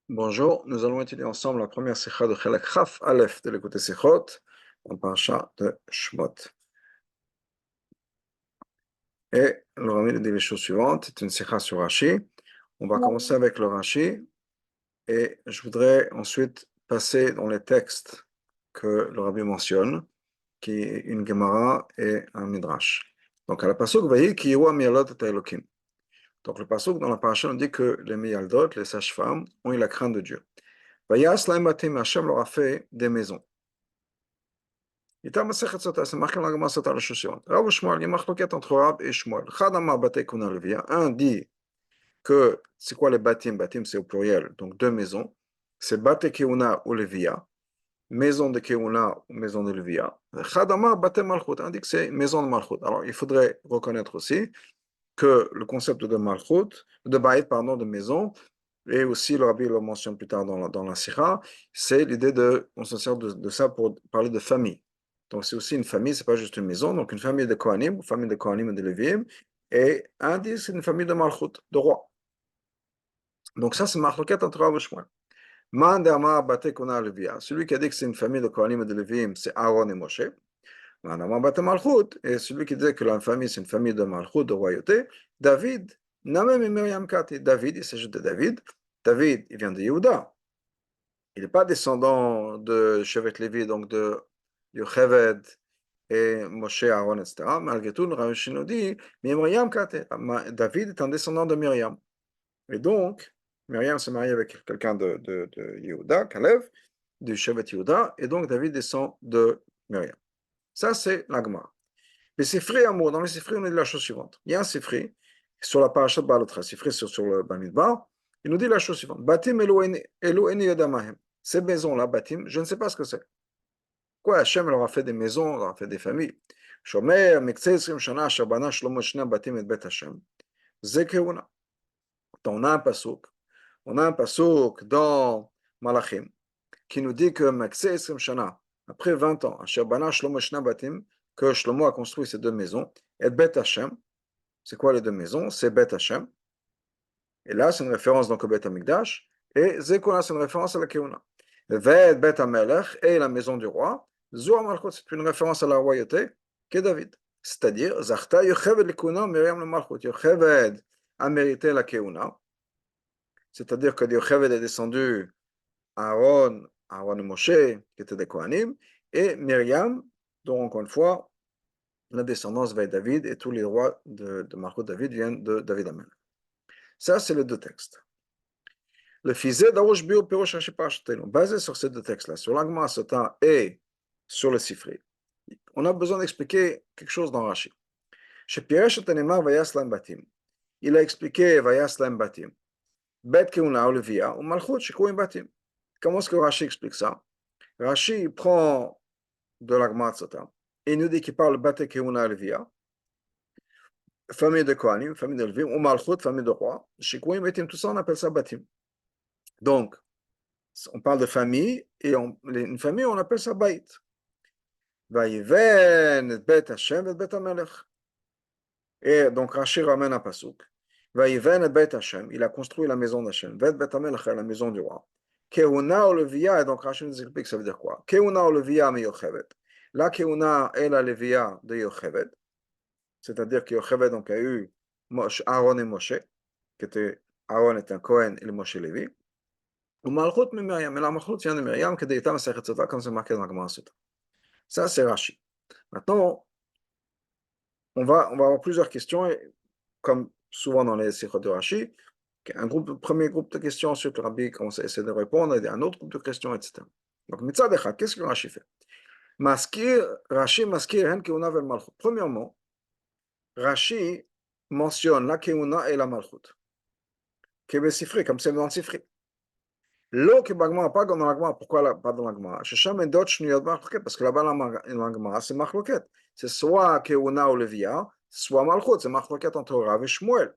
Bonjour, nous allons étudier ensemble la première sikha de Chelek Chaf Aleph de l'écouter Sikhot, en parasha de Shmot. Et le Rami nous dit les choses suivantes, c'est une sikha sur Rashi. On va commencer avec le Rashi, et je voudrais ensuite passer dans les textes que le Rabbi mentionne, qui est une Gemara et un Midrash. Donc à la pasuk, vous voyez, qui est Miyalot et Elokim. Donc le pasuk dans la parasha, on dit que les Miyaldot, les sages-femmes, ont eu la crainte de Dieu. Vayas laim batim, Hachem leur a fait des maisons. C'est marqué dans la Gemara Sota la chose suivante. Rav Shmuel, il y a marqué entre Rav et Shmuel. Chadama Batei Kuna Levia. Un dit que c'est quoi les batim? Batim, c'est au pluriel, donc deux maisons. C'est Batei Keuna ou Levia. Maison de Keuna ou maison de Levia. Chadama Batei Malchut. Un dit que c'est maison de Malchut. Alors, il faudrait reconnaître aussi que le concept de Malchut, de Baït, pardon, de maison, et aussi le Rabbi le mentionne plus tard dans la Sikha, c'est l'idée de, on se sert de ça pour parler de famille. Donc c'est aussi une famille, c'est pas juste une maison, donc une famille de Kohanim, famille de Kohanim et de Lévim, et un dit c'est une famille de Malchut, de roi. Donc ça c'est Marloket entre Rav et Shmuel. Man d'Amar Bate Kona Levia, celui qui a dit que c'est une famille de Kohanim et de Lévim, c'est Aaron et Moshe. Man d'Amar Bate Malchut, et celui qui dit que la famille c'est une famille de Malchut, de royauté, David, Namem et Miriam Kati. David, il s'agit de David. David, il vient de Yehuda. Il n'est pas descendant de Shevet Lévi, donc de Yocheved et Moshe, Aaron, etc. Malgré tout, le Rashi nous dit, Miriam Kate. David est un descendant de Myriam. Et donc, Myriam s'est mariée avec quelqu'un de Yehuda, Kalev, du Shevet Yehuda, et donc David descend de Myriam. Ça, c'est l'Agma. Les Sifri Amour, dans les Sifri, on a dit la chose suivante. Il y a un Sifri, sur la parasha de Balotra, Sifri sur le Bamidbar, il nous dit la chose suivante. Batim Eloheni Yodamahem. Ces maisons-là, Batim, je ne sais pas ce que c'est. Quoi, Hachem leur a fait des maisons, leur a fait des familles. Shomer, Mekse 20 Shana, Shabana, Shlomo, Shna, Batim et Bet Hachem. Zekeuna. On a un pasuk dans Malachim qui nous dit que Mekse 20 Shana, après 20 ans, Shabana, Shlomo, Shna, Batim, que Shlomo a construit ces deux maisons, et Bet Hachem. C'est quoi les deux maisons? C'est Bet Hachem. Et là, c'est une référence donc au Bet Amikdash. Et Zekeuna, c'est une référence à la Keuna. Ved Bet Amelech et la maison du roi. Zohar Malchut, c'est une référence à la royauté qu'est David. C'est-à-dire, Zachta Yocheved le Keuna, Miriam le Malchut. Yocheved a mérité la Keuna. C'est-à-dire que Yocheved est descendu à Aaron et Moshe, qui étaient des Kohanim, et Myriam, dont encore une fois, la descendance va être David, et tous les rois de Malchut David viennent de David Amelech. Ça, c'est les deux textes. Le Fizé d'Arouche Bio Pirosh Hashipashtenu, basé sur ces deux textes-là, sur l'Agma Sota et sur le Sifri, on a besoin d'expliquer quelque chose dans Rashi. Chez Piresh Tanemar Vayaslam Batim, il a expliqué Vayaslam Batim, Bet Keuna Olivia, ou Malchut Shikouim Batim. Comment est-ce que Rashi explique ça? Rashi prend de l'Agma Sota et il nous dit qu'il parle Bet Keuna Olivia, famille de Kohanim, famille de Levim, ou Malchut, famille de roi, Shikouim Batim, tout ça on appelle ça Batim. Donc, on parle de famille, et une famille, on appelle ça Baït. Vaïven, Bet Hashem, et Bet Amelech. Et donc, Rashi ramène un pasouk. Vaïven, Bet Hashem, il a construit la maison d'Hashem. Bet Amelech, la maison du roi. Keuna Olevia, et donc Rashi nous explique ça veut dire quoi. Keuna Olevia, mais Yocheved. La Keuna est la Levia de Yocheved. C'est-à-dire que Yocheved donc, a eu Aaron et Moshe, qui était Aaron est un Cohen et le Moshe Lévi. Ou Malchut mais Myriam, mais la Malchut vient de Myriam, que d'Etam Masechet Sota, comme c'est marqué dans la Gemara Sota. Ça, c'est Rashi. Maintenant, on va avoir plusieurs questions, et, comme souvent dans les sikhot de Rashi, premier groupe de questions, ensuite le Rabbi commence à essayer de répondre, et un autre groupe de questions, etc. Donc, Mitzad Echad, qu'est-ce que Rashi fait? Rashi maskir hen keuna vel malchut. Premièrement, Rashi mentionne la keuna et la malchut. Kebe Sifri, comme c'est dans le Sifri. L'eau qui bagma, pas dans l'agma. Pourquoi pas dans l'agma? Parce que là-bas, l'agma, c'est machloket. C'est soit keuna ou levia, soit malchut. C'est machloket entre Rav et Shmuel.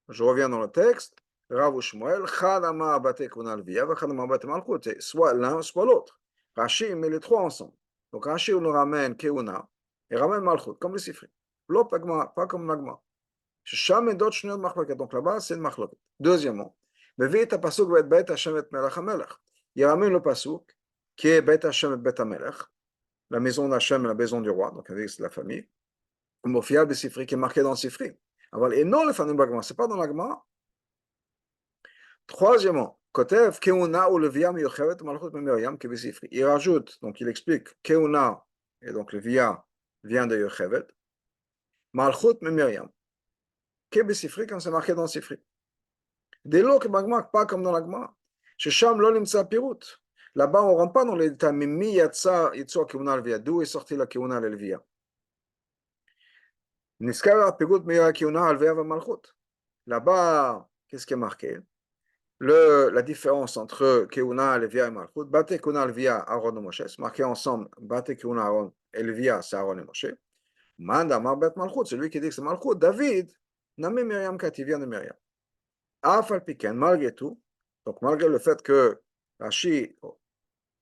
Je reviens dans le texte. Rav ou Shmuel, chadama bate keuna levia, chadama bate malchut. C'est soit l'un, soit l'autre. Rashi met les trois ensemble. Donc Rashi nous ramène keuna et ramène malchut, comme le sifri. L'autre agma, pas comme l'agma. Donc là-bas, c'est une machloket. Deuxièmement, מביא את הפסוק ואת בית השם ואת מלך המלך. Il ramène le pasuk qui est בית השם et בית המלך, la maison d'Hachem et la maison du roi, donc avec la famille, מופיע בספרי, qui est marqué dans le ספרי. אבל אינו לפנינו בגמרא, c'est pas dans la Gemara. Troisièmement, כותב כהונה ולוויה מיוחדת ומלכות ממרים כבספרי. Il rajoute, donc il explique, כהונה, et donc לוויה vient de יוכבד, מלכות ממרים, כבספרי, comme c'est marqué dans le ספרי. Dès lors que Bagma, pas comme dans la Gemara, ששם לא נמצא פירוט. Là-bas, on ne rentre pas dans les détails, mais mi yatsa yitzor kehuna levia. D'où est sortie la kehuna levia? Niskara pirout meya kehuna levia va malchut. Là-bas, qu'est-ce qui est marqué? La différence entre kehuna levia et malchut. Bate kehuna levia Aaron et Moshe. C'est marqué ensemble. Bate kehuna Aaron et levia, c'est Aaron et Moshe. Manda marbet malchut. Celui qui dit que c'est malchut. David, nami Myriam kati vient de Myriam. Afal piken, malgré tout. Donc malgré le fait que Rashi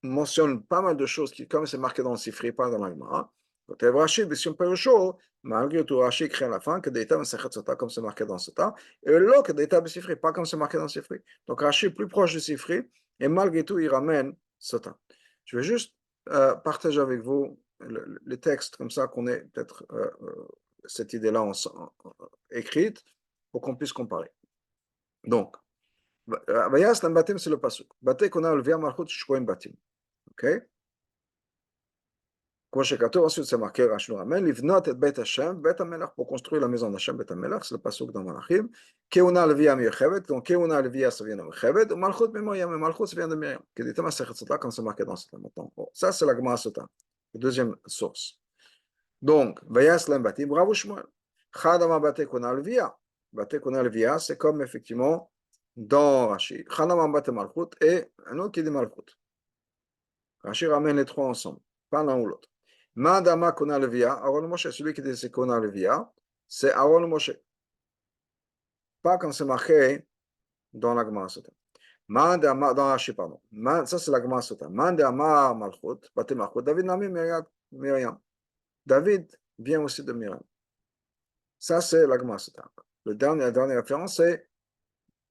mentionne pas mal de choses qui, comme c'est marqué dans le Sifri, pas dans la Gemara. Quand Rashi, malgré tout, Rashi écrit à la fin que d'état Sota, comme c'est marqué dans Sota, et l'autre que d'état Sifri, pas comme c'est marqué dans le Sifri. Donc Rashi est plus proche du Sifri, et malgré tout, il ramène Sota. Je vais juste partager avec vous les textes, comme ça qu'on ait peut-être cette idée-là écrite, pour qu'on puisse comparer. Donc, Vayas Lambatim, c'est le pasuk. Bate qu'on a le via malchut shkoim batim. Ok? Comme שכתוב, ensuite c'est marqué, Rashi nous ramène, livnot et beit Hashem, beit HaMelech, pour construire la maison d'Hashem, beit HaMelech, c'est le pasuk dans Malachim. Keuna levia miyochevet, donc Keuna levia, ça vient de Miyochevet, ou Malchut Mimoyam, et Malchut, ça vient de Myriam. Qui dit, Masechet Sota, comme c'est marqué dans Sota maintenant. Bon, ça c'est la Gemara Sota, la deuxième source. Donc, Vayas Lem Batim, bravo Shmuel. Chadama bate Keuna levia. Bate Keuna levia, c'est comme effectivement dans Rashi. Chadama bate Malchut, et un autre qui dit Malchut. Rashi ramène les trois ensemble, pas l'un ou l'autre. Madama Kona Levia, Aaron Moshe, celui qui dit c'est Kona Levia, c'est Aaron Moshe. Pas comme c'est marqué dans la Gemara Sota. Madama, dans Rashi, pardon. Ça c'est la Gemara Sota. Madama Malchut, Bate Malchut, David Nami Myriam. David vient aussi de Myriam. Ça c'est la Gemara Sota. La dernière référence c'est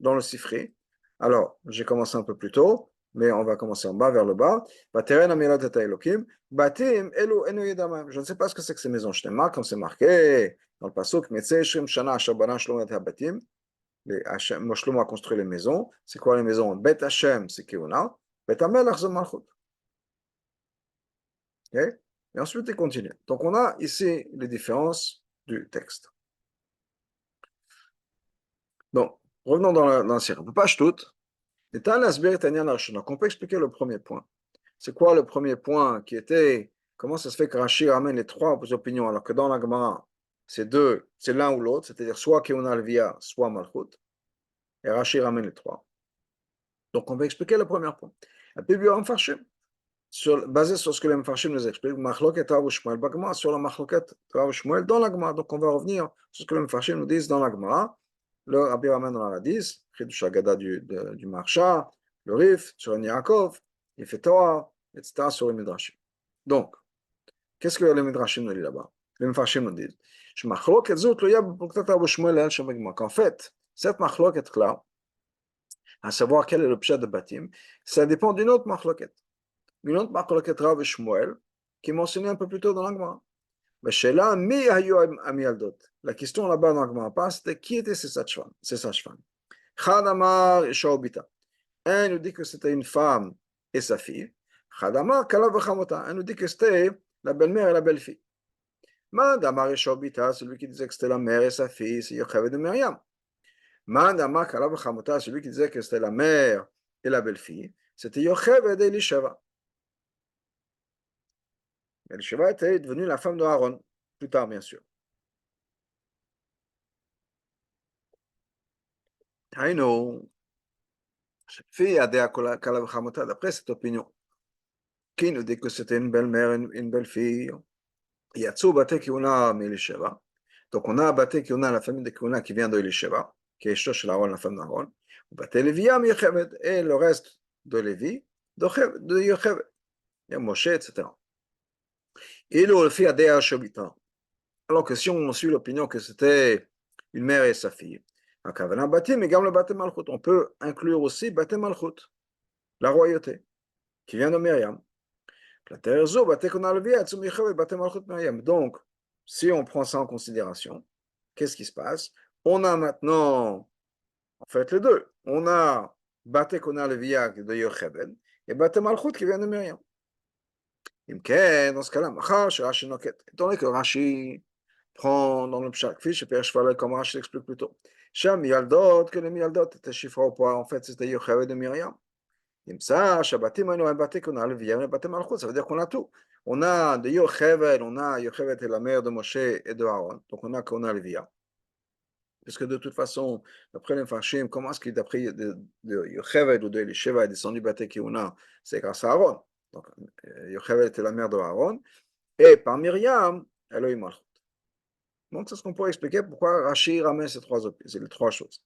dans le Sifri. Alors, j'ai commencé un peu plus tôt, mais on va commencer en bas vers le bas. Je ne sais pas ce que c'est que ces maisons. Comme c'est marqué dans le pasuk, Shlomo a construit les maisons. C'est quoi les maisons? Bet Hashem, c'est Keuna. Bet Hamelach, c'est Malchut. Et ensuite, il continue. Donc, on a ici les différences du texte. Donc, revenons dans la série. On ne peut pas tout. Donc, on peut expliquer le premier point. C'est quoi le premier point qui était, comment ça se fait que Rashi ramène les trois opinions, alors que dans la Gemara, c'est l'un ou l'autre, c'est-à-dire soit Keuna Levia, soit Malchut, et Rashi ramène les trois. Donc, on va expliquer le premier point. Et puis, basé sur ce que les Mfarshim nous expliquent, Machloket Rav Shmuel Bagma, sur la Machloket Rav Shmuel dans la Gemara. Donc, on va revenir sur ce que les Mfarshim nous disent dans la Gemara. Le Rabbi ramène dans la Hadith, Chidush Agada du Marsha, le Rif, sur le Yaakov, il fait Torah, etc. sur les Midrashim. Donc, qu'est-ce que les Midrashim nous disent là-bas? Les Mfarshim nous disent qu'en fait, cette Machloket-là, à savoir quel est le pshat de Batim, ça dépend d'une autre Machloket. Une autre Machloket Rav et Shmuel, qui est mentionnée un peu plus tôt dans la Gemara. Mais chez là, la question là-bas dans la Gemara, c'était qui étaient ces sages-femmes? Chadamar et Shaobita. Un nous dit que c'était une femme et sa fille. Chadamar, Kalav Chamota. Un nous dit que c'était la belle-mère et la belle-fille. Madamar et Shaobita, celui qui disait que c'était la mère et sa fille, c'est Yocheved de Myriam. Madamar, Kalav Chamota, celui qui disait que c'était la mère et la belle-fille, c'était Yocheved et Elisheva. Elisheva était devenue la femme de Aaron, plus tard bien sûr. Haïno, cette fille a dit à Kalav Chamota, d'après cette opinion, qui nous dit que c'était une belle-mère, une belle-fille. Yatsu Bate Kiuna Elisheva. Donc on a Bate Kiuna, la famille de Kiuna qui vient de Elisheva, qui est Shosh Aaron, la femme d'Aaron. Bate Levia Yocheved, et le reste de Lévi, de Yocheved. Il y a Moshe, etc. Et le fils Adéa Shobita. Alors que si on suit l'opinion que c'était une mère et sa fille, Akavana Batim, mais également le Batim Malchut. On peut inclure aussi Batim Malchut, la royauté, qui vient de Myriam. Donc, si on prend ça en considération, qu'est-ce qui se passe? On a maintenant, en fait, les deux. On a Bate Kona Levia de Yocheved et Bate Malchut qui vient de Myriam. Dans ce cas-là, étant donné que Rashi prend dans le pshat, comme Rashi l'explique plus tôt, Sham Yaldot, que le Yaldot était chiffré au poids, en fait, c'était Yocheved de Myriam. Ça veut dire qu'on a tout. On a de Yocheved, on a Yocheved est la mère de Moshe et de Aaron. Donc on a Lévia. Parce que de toute façon, d'après les Farshim, comment est-ce qu'il d'après de Yocheved ou de Elisheva est descendu Bate Kiuna? C'est grâce à Aaron. Donc Yocheved était la mère de Aaron. Et par Myriam, Elohim Malchut. Donc c'est ce qu'on pourrait expliquer pourquoi Rashi ramène ces les trois choses.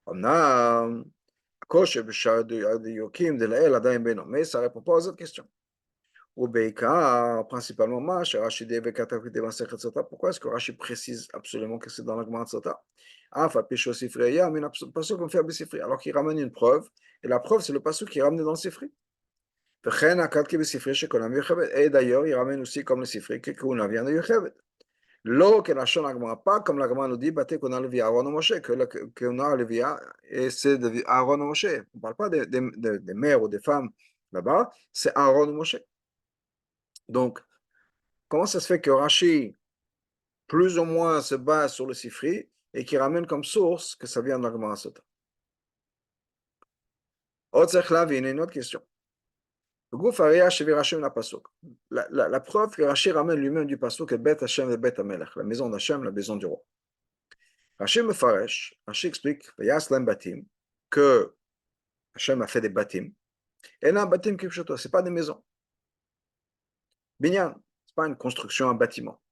On a mais ça ne répond pas aux autres questions. Ou principalement, pourquoi est-ce que Rashi précise absolument que c'est dans la Gemara Sota? Alors qu'il ramène une preuve, et la preuve, c'est le passage qui est ramené dans le Sifri. Et d'ailleurs, il ramène aussi comme le Sifri que Kuna vient de Yocheved. L'eau que la Agma, pas comme la Gemara nous dit, qu'on a levé Aaron Moshe, qu'on a levé et c'est de Aaron Moshe. On ne parle pas des mères ou des femmes là-bas, c'est Aaron Moshe. Donc, comment ça se fait que Rashi, plus ou moins, se base sur le Sifri et qui ramène comme source que ça vient de la Gemara Sota? Une autre question. La preuve que Rashi ramène lui-même du Pasuk est Bet Hashem et Bet Amelech, la maison d'Hashem, la maison du roi. Rashi Mefaresh, Rashi explique, que Hashem a fait des batim. Et là, un batim ce n'est pas des maisons. Binyan, ce n'est pas une construction, un bâtiment.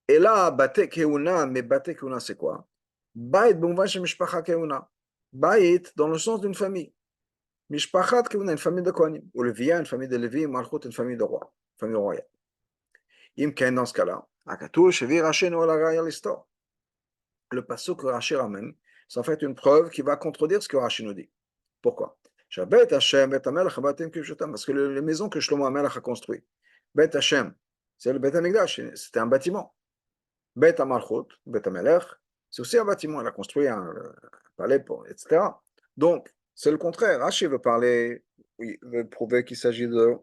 Et là, Bate Keuna, mais Bate Keuna, c'est quoi? Bait, Bumvash Mishpacha Keuna. Bait, dans le sens d'une famille. Mishpachat Keuna, une famille de Kohanim. Ou Levia, une famille de Lévi, Malchut, une famille de roi, famille royale. Imken, dans ce cas-là, Akatou, Shevi Rashi, Noël Raya, l'histoire. Le passage que Rashi ramène, c'est en fait une preuve qui va contredire ce que Rashi nous dit. Pourquoi? Parce que les maisons que Shlomo Amelach a construites, Bet Hashem, c'est le Bet Hamikdash, c'était un bâtiment. Bet Amalchut, Bet Amelech, c'est aussi un bâtiment, il a construit un palais, etc. Donc, c'est le contraire. Rashi veut parler, il veut prouver qu'il s'agit de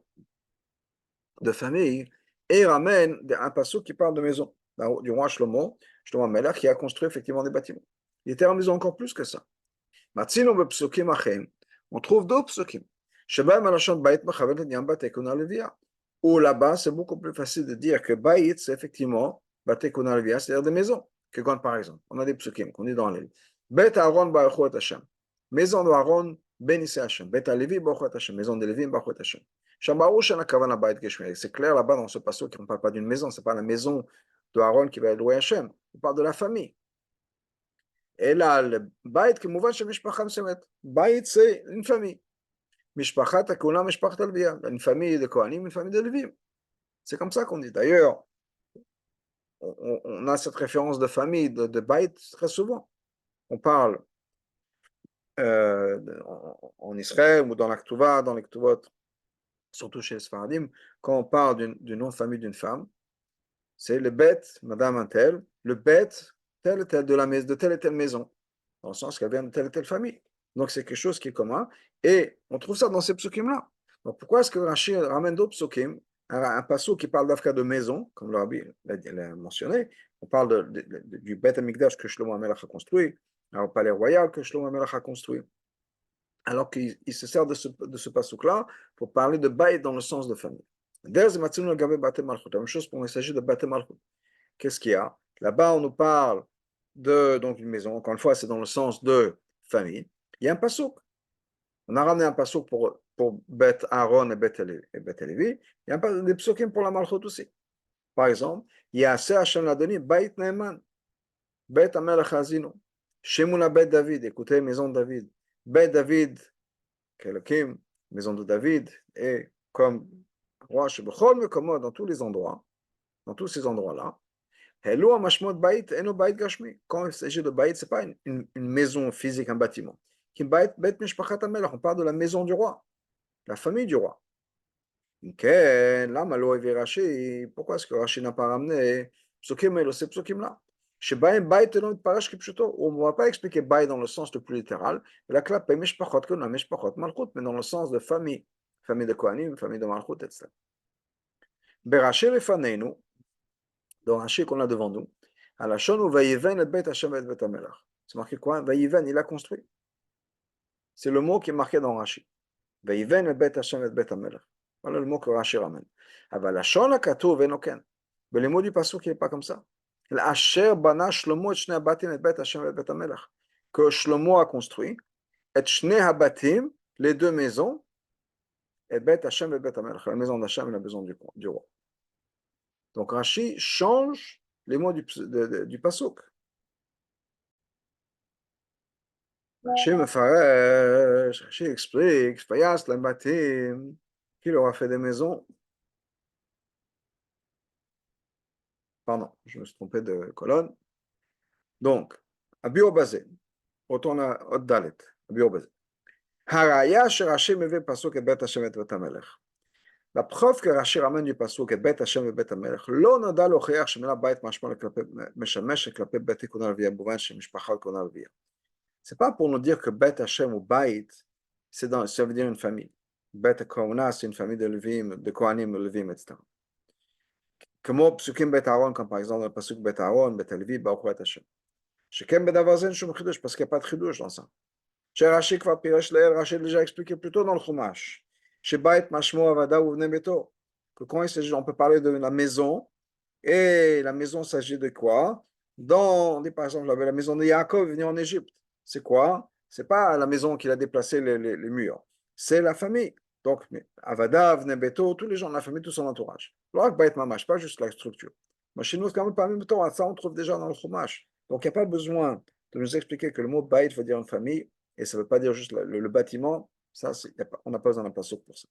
famille, et il ramène un passage qui parle de maison, du roi Shlomo Amelach, qui a construit effectivement des bâtiments. Il était en maison encore plus que ça. On trouve d'autres psukim. Où là-bas, c'est beaucoup plus facile de dire que Baït, c'est effectivement Batekuna Levia, c'est-à-dire des maisons. Que quand, par exemple, on a des psukim qu'on dit dans l'île. Bet Aaron Baruch Hashem. Maison de Aaron, bénissez Hashem. Bet Alevi Baruch Hashem. Maison de Lévi Baruch Hashem. C'est clair là-bas dans ce passage qu'on ne parle pas d'une maison, ce n'est pas la maison de Aaron qui va louer Hashem. On parle de la famille. Et là, le Baït, qui mouva chez Mishpacham Semet. Baït, c'est une famille. Mishpachat, Akuna, Mishpachat Alvia. Une famille de Kohanim, une famille de Lévim. C'est comme ça qu'on dit. D'ailleurs, on a cette référence de famille, de Baït, très souvent. On parle en Israël ou dans l'Aktuva, dans les Ktuvot, surtout chez les Sfaradim, quand on parle du nom de famille d'une femme, c'est le bête, madame un tel, le bête, tel et tel de telle et telle maison, dans le sens qu'elle vient de telle et telle famille. Donc c'est quelque chose qui est commun, et on trouve ça dans ces psukim-là. Donc pourquoi est-ce que Rashi ramène d'autres psukim, un passage qui parle d'Afka de maison, comme le Rabbi l'a mentionné, on parle du Beth Amikdash que Shlomo Amelach a construit, un palais royal que Shlomo Amelach a construit, alors qu'il se sert de ce passage-là pour parler de bail dans le sens de famille. La même chose pour il s'agit de Bate Malchut. Qu'est-ce qu'il y a? Là-bas, on nous parle donc une maison. Encore une fois, c'est dans le sens de famille. Il y a un passouk. On a ramené un passouk pour Beth Aaron et Beth Levi. Il y a des psukim pour la Malchut aussi. Par exemple, il y a assez Hashem l'a donné, Beit Neeman, Beit Amelech Hazino, Shemuna Beit David, écoutez, maison de David, Beit David, Kelokim, maison de David, et comme roi Shebechol Mekomod, dans tous les endroits, dans tous ces endroits-là, Hello, mashmot bait, eno bait gashmi. Quand il s'agit de bait, ce n'est pas une maison physique, un bâtiment. Kim bait, bait mishpachat hamelach. On parle de la maison du roi, la famille du roi. Ok, là, Malo et Rashi, pourquoi est-ce que Rashi n'a pas ramené psukim et ces psukim-là? Chez Baï, Baï, telon parash kipchuto. On ne va pas expliquer Baï dans le sens le plus littéral. La clap est mishpachot, que la mishpachot malchut, mais dans le sens de famille, famille de Kohanim, famille de malchut, etc. Berashi lefaneinu, dans Rashi qu'on a devant nous, à la shon où Vaïven et Bet Hashem et Bet Hamelach. C'est marqué quoi? Vaïven, il a construit. C'est le mot qui est marqué dans Rashi. Vaïven et Bet Hashem et Bet Hamelach. Voilà le mot que Rashi ramène. אבל לשון הכתוב אינו כן. בלימוד פסוק יהיה pas comme ça. לאשר בנה שלמה את שני הבתים, את בית השם ואת בית המלך. Que Shlomo a construit את שני הבתים, les deux maisons, et בית השם ואת בית המלך, la maison d'Hachem et la maison du roi. Donc Rashi change les mots du pasuk. Rashi מפרש, Rashi explique, פייס להם בתים, qu'il aura fait des maisons. Pardon, je me suis trompé de colonne. Donc, Abio Bazé, retourne à Dalet, Abio Bazé. Haraya Rashi meve pasuk et Bet Hashem et Bet Hamelech. La preuve que Rashi ramène du pasuk et Bet Hashem et Bet Hamelech, לא נודע להוכיח שמילה בית משמש כלפי בית תיקון הלוויה, במובן שמשפחה תיקון הלוויה. C'est pas pour nous dire que Bet Hashem ou Bait, ça veut dire une famille. Bet Kohana, c'est une famille de Levim, de Kohanim, Levim, etc. כמו פסוקים בית אהרון, comme par exemple le pasuk בית אהרון, בית הלוי, ברוך הוא את השם. שכן בדבר זה אין שום חידוש, parce qu'il n'y a pas de חידוש dans ça. Rashi כבר פירש לעיל, Rashi déjà expliqué plus tôt dans le Chumash. שבית משמעו עבדה ובני ביתו. Que quand il s'agit, on peut parler de la maison, et la maison s'agit de quoi? Dans, par exemple, la maison de Yaakov venue en Égypte. C'est quoi? C'est pas la maison qu'il a déplacé les murs. C'est la famille. Donc, Avada, Vne Beto, tous les gens de la famille, tout son entourage. Alors, Bait Mamash, pas juste la structure. Mais chez nous, quand même, parmi Beto, ça on trouve déjà dans le Chumash. Donc, il n'y a pas besoin de nous expliquer que le mot Bait veut dire une famille, et ça ne veut pas dire juste le bâtiment. Ça, on n'a pas besoin d'un pasuk pour ça.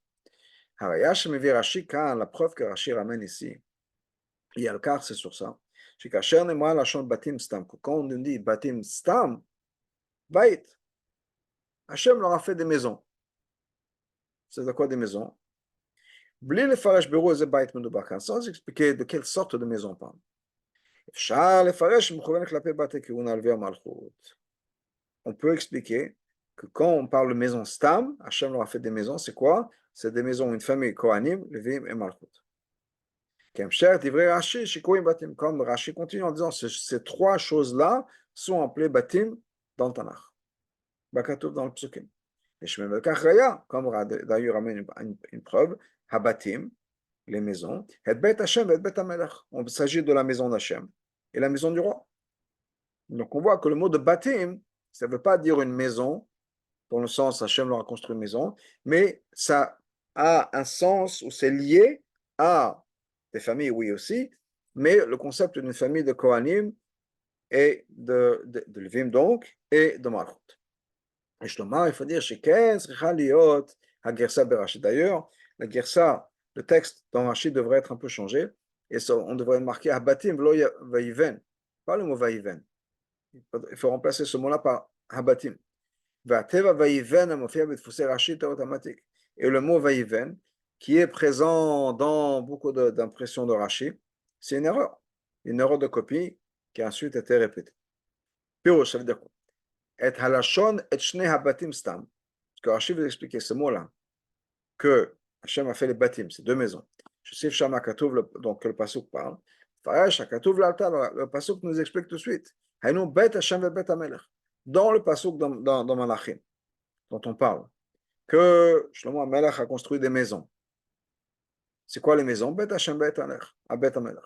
Harayash me Rashi, quand la preuve que Rashi ramène ici, et al car c'est sur ça. Quand on nous dit batim stam, bait, Hachem leur a fait des maisons. C'est de quoi des maisons? Bli le farash bureau et bait menubakan, sans expliquer de quelle sorte de maison on parle. On peut expliquer que quand on parle de maison stam, Hachem leur a fait des maisons, c'est quoi? C'est des maisons, une famille Kohanim, Levim et Malchut. Comme Rashi continue en disant ces trois choses-là sont appelées batim dans le Tanakh, bakatov dans le psukim. Et je me comme d'ailleurs amène une preuve, habatim, les maisons, et bet Hashem et bet Hamelech. On s'agit de la maison d'Hachem et la maison du roi. Donc on voit que le mot de batim, ça ne veut pas dire une maison, dans le sens Hachem leur a construit une maison, mais ça a un sens où c'est lié à des familles, oui aussi, mais le concept d'une famille de Kohanim et de Levim donc, et de Malchut. Et Shlomar, il faut dire, Sheken, Sricha Liot, HaGersa Berashi. D'ailleurs, la Gersa, le texte dans Rashi devrait être un peu changé, et ça, on devrait marquer Habatim Vlo Vayiven, pas le mot Vayiven. Il faut remplacer ce mot-là par Habatim. והטבע ויבן המופיע בדפוסי רש"י automatique. Et le mot vayiven, qui est présent dans beaucoup d'impressions de Rashi, c'est une erreur de copie qui a ensuite été répétée. Pirouche, ça veut dire quoi? Et halashon et shne habatim stam. Parce que Rashi veut expliquer ce mot-là, que Hachem a fait les batim, c'est deux maisons. Je sais Shama Katouv, donc le pasuk parle. Farash, Katouv l'altar, le pasuk nous explique tout de suite. Haynu bet Hachem ve bet Hamelech. Dans le pasuk dans Malachim, dont on parle, que Shlomo HaMelech a construit des maisons. C'est quoi les maisons? Bet Hashem Bet Hamelech, à Bet Hamelech.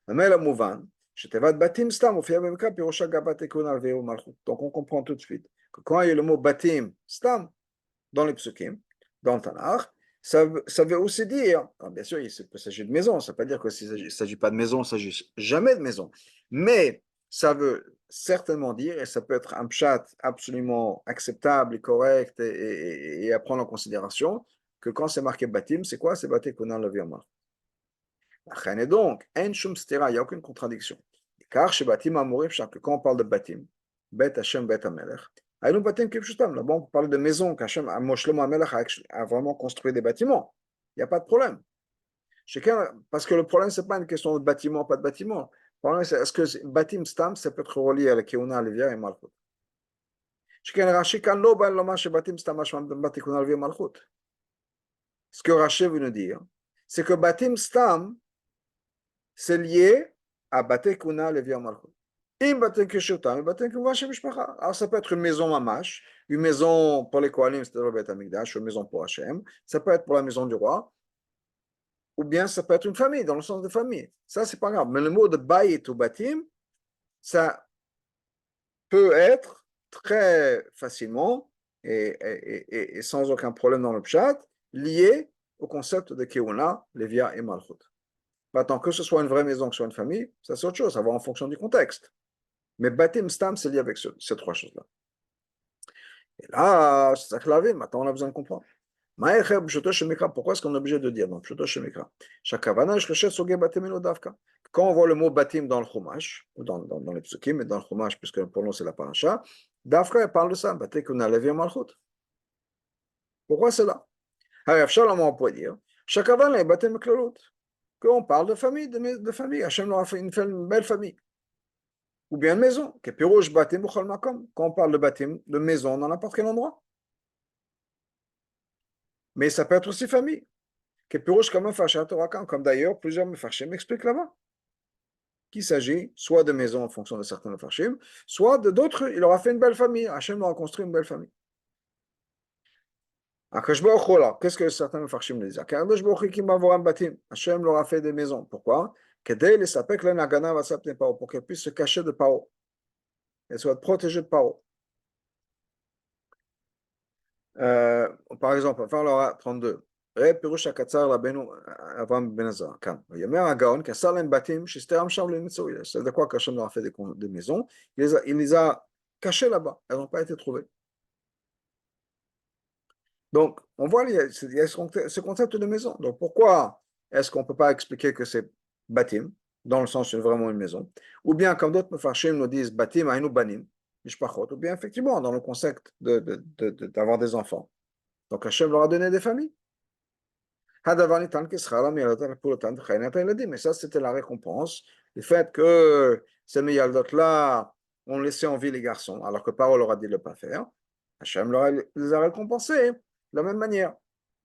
Hamel Mouvan, Shetevat Batim Stam, Ofia Bemka, Pirosha Gabat Ekun Alveo Malchut. Donc on comprend tout de suite que quand il y a le mot Batim Stam dans les psukim, dans le Tanakh, ça veut aussi dire, bien sûr, il s'agit de maison, ça ne veut pas dire qu'il ne s'agit pas de maison, il ne s'agit jamais de maison, mais ça veut certainement dire, et ça peut être un pshat absolument acceptable et correct et à prendre en considération, que quand c'est marqué batim, c'est quoi? C'est baté konan le virma. Et donc, en shum stera, il n'y a aucune contradiction. car chez Batim Amorim, quand on parle de Batim, Bet Hashem, Bet Amelech, Aïnou Batim Kipshutam, là-bas on parle de maison, qu'Hashem, Shlomo Amelech a vraiment construit des bâtiments. Il n'y a pas de problème. Parce que le problème, ce n'est pas une question de bâtiment, pas de bâtiment. Le problème, c'est est-ce que Batim Stam, ça peut être relié à la Keuna, Lévia et Malchut. Rashi kan lo ben lomar shebatim stam mashman batikuna levi malchut. Ce que Rashi veut nous dire, c'est que Batim Stam, c'est lié à Batikuna levi malchut. Alors ça peut être une maison mamash, une maison pour les Kohanim, c'est le Beth Amikdash, une maison pour Hachem, ça peut être pour la maison du roi, ou bien ça peut être une famille, dans le sens de famille. Ça, c'est pas grave. Mais le mot de Bayit ou Batim, ça peut être très facilement et sans aucun problème dans le pshat, lié au concept de Keuna, Lévia et Malchut. Pas tant que ce soit une vraie maison, que ce soit une famille, ça c'est autre chose, ça va en fonction du contexte. Mais Batim Stam, c'est lié avec ces trois choses-là. Et là, c'est ça que la vie, maintenant on a besoin de comprendre. Pourquoi est-ce qu'on est obligé de dire dans Pshuto Shemikra quand on voit le mot Batim dans le Chumash, ou dans les psukim, mais dans le Chumash, puisque pour nous c'est la paracha, Dafka elle parle de ça, Batikuna Levi Malchut. Pourquoi c'est là? On pourrait dire Shakavana est Batim Klalut, qu'on parle de famille, de famille. Hachem leur a fait une belle famille. Ou bien une maison, que Pirouj Batim Buchal Makom, quand on parle de Batim, de maison dans n'importe quel endroit. Mais ça peut être aussi famille. Que Pirouj comme un Fashat Torakan, comme d'ailleurs plusieurs Mefarshim m'expliquent là-bas. Qu'il s'agit soit de maisons en fonction de certains Mefarshim, soit de d'autres, il aura fait une belle famille. Hachem leur a construit une belle famille. Qu'est-ce que certains Mefarshim disent? Hachem leur a fait des maisons. Pourquoi? Pour qu'elles puissent se cacher de Paro. Elles soient protégées de Paro. Par exemple, on va faire 32. ראה פירוש הקצר רבנו אברהם בן עזרא, כאן. ויאמר הגאון, כי עשה להם בתים שהסתרם שם למצוא. C'est de quoi qu'Hachem leur a fait des maisons. Il les a cachées là-bas. Elles n'ont pas été trouvées. Donc, on voit, il y a ce concept de maison. Donc, pourquoi est-ce qu'on ne peut pas expliquer que c'est batim, dans le sens c'est vraiment une maison, ou bien, comme d'autres mefarshim nous disent, batim ainu banim, mishpachot, ou bien, effectivement, dans le concept d'avoir des enfants. Donc, Hachem leur a donné des familles. Mais ça, c'était la récompense du fait que ces Miyaldot-là ont laissé en vie les garçons, alors que Paro leur a dit de ne pas faire. Hachem les a récompensés de la même manière.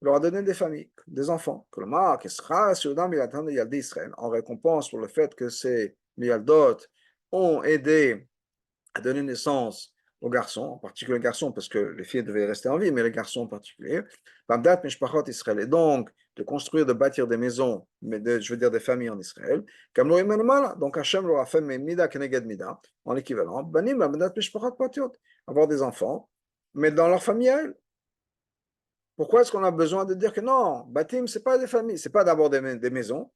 Il leur a donné des familles, des enfants. En récompense pour le fait que ces Miyaldot ont aidé à donner naissance aux garçons, en particulier les garçons, parce que les filles devaient rester en vie, mais les garçons en particulier. Et donc, de construire, de bâtir des maisons, je veux dire des familles en Israël. Donc Hachem leur a fait mida keneged mida, en équivalent, avoir des enfants, mais dans leur famille à elles. Pourquoi est-ce qu'on a besoin de dire que non, Batim, c'est pas des familles, c'est pas d'abord des maisons,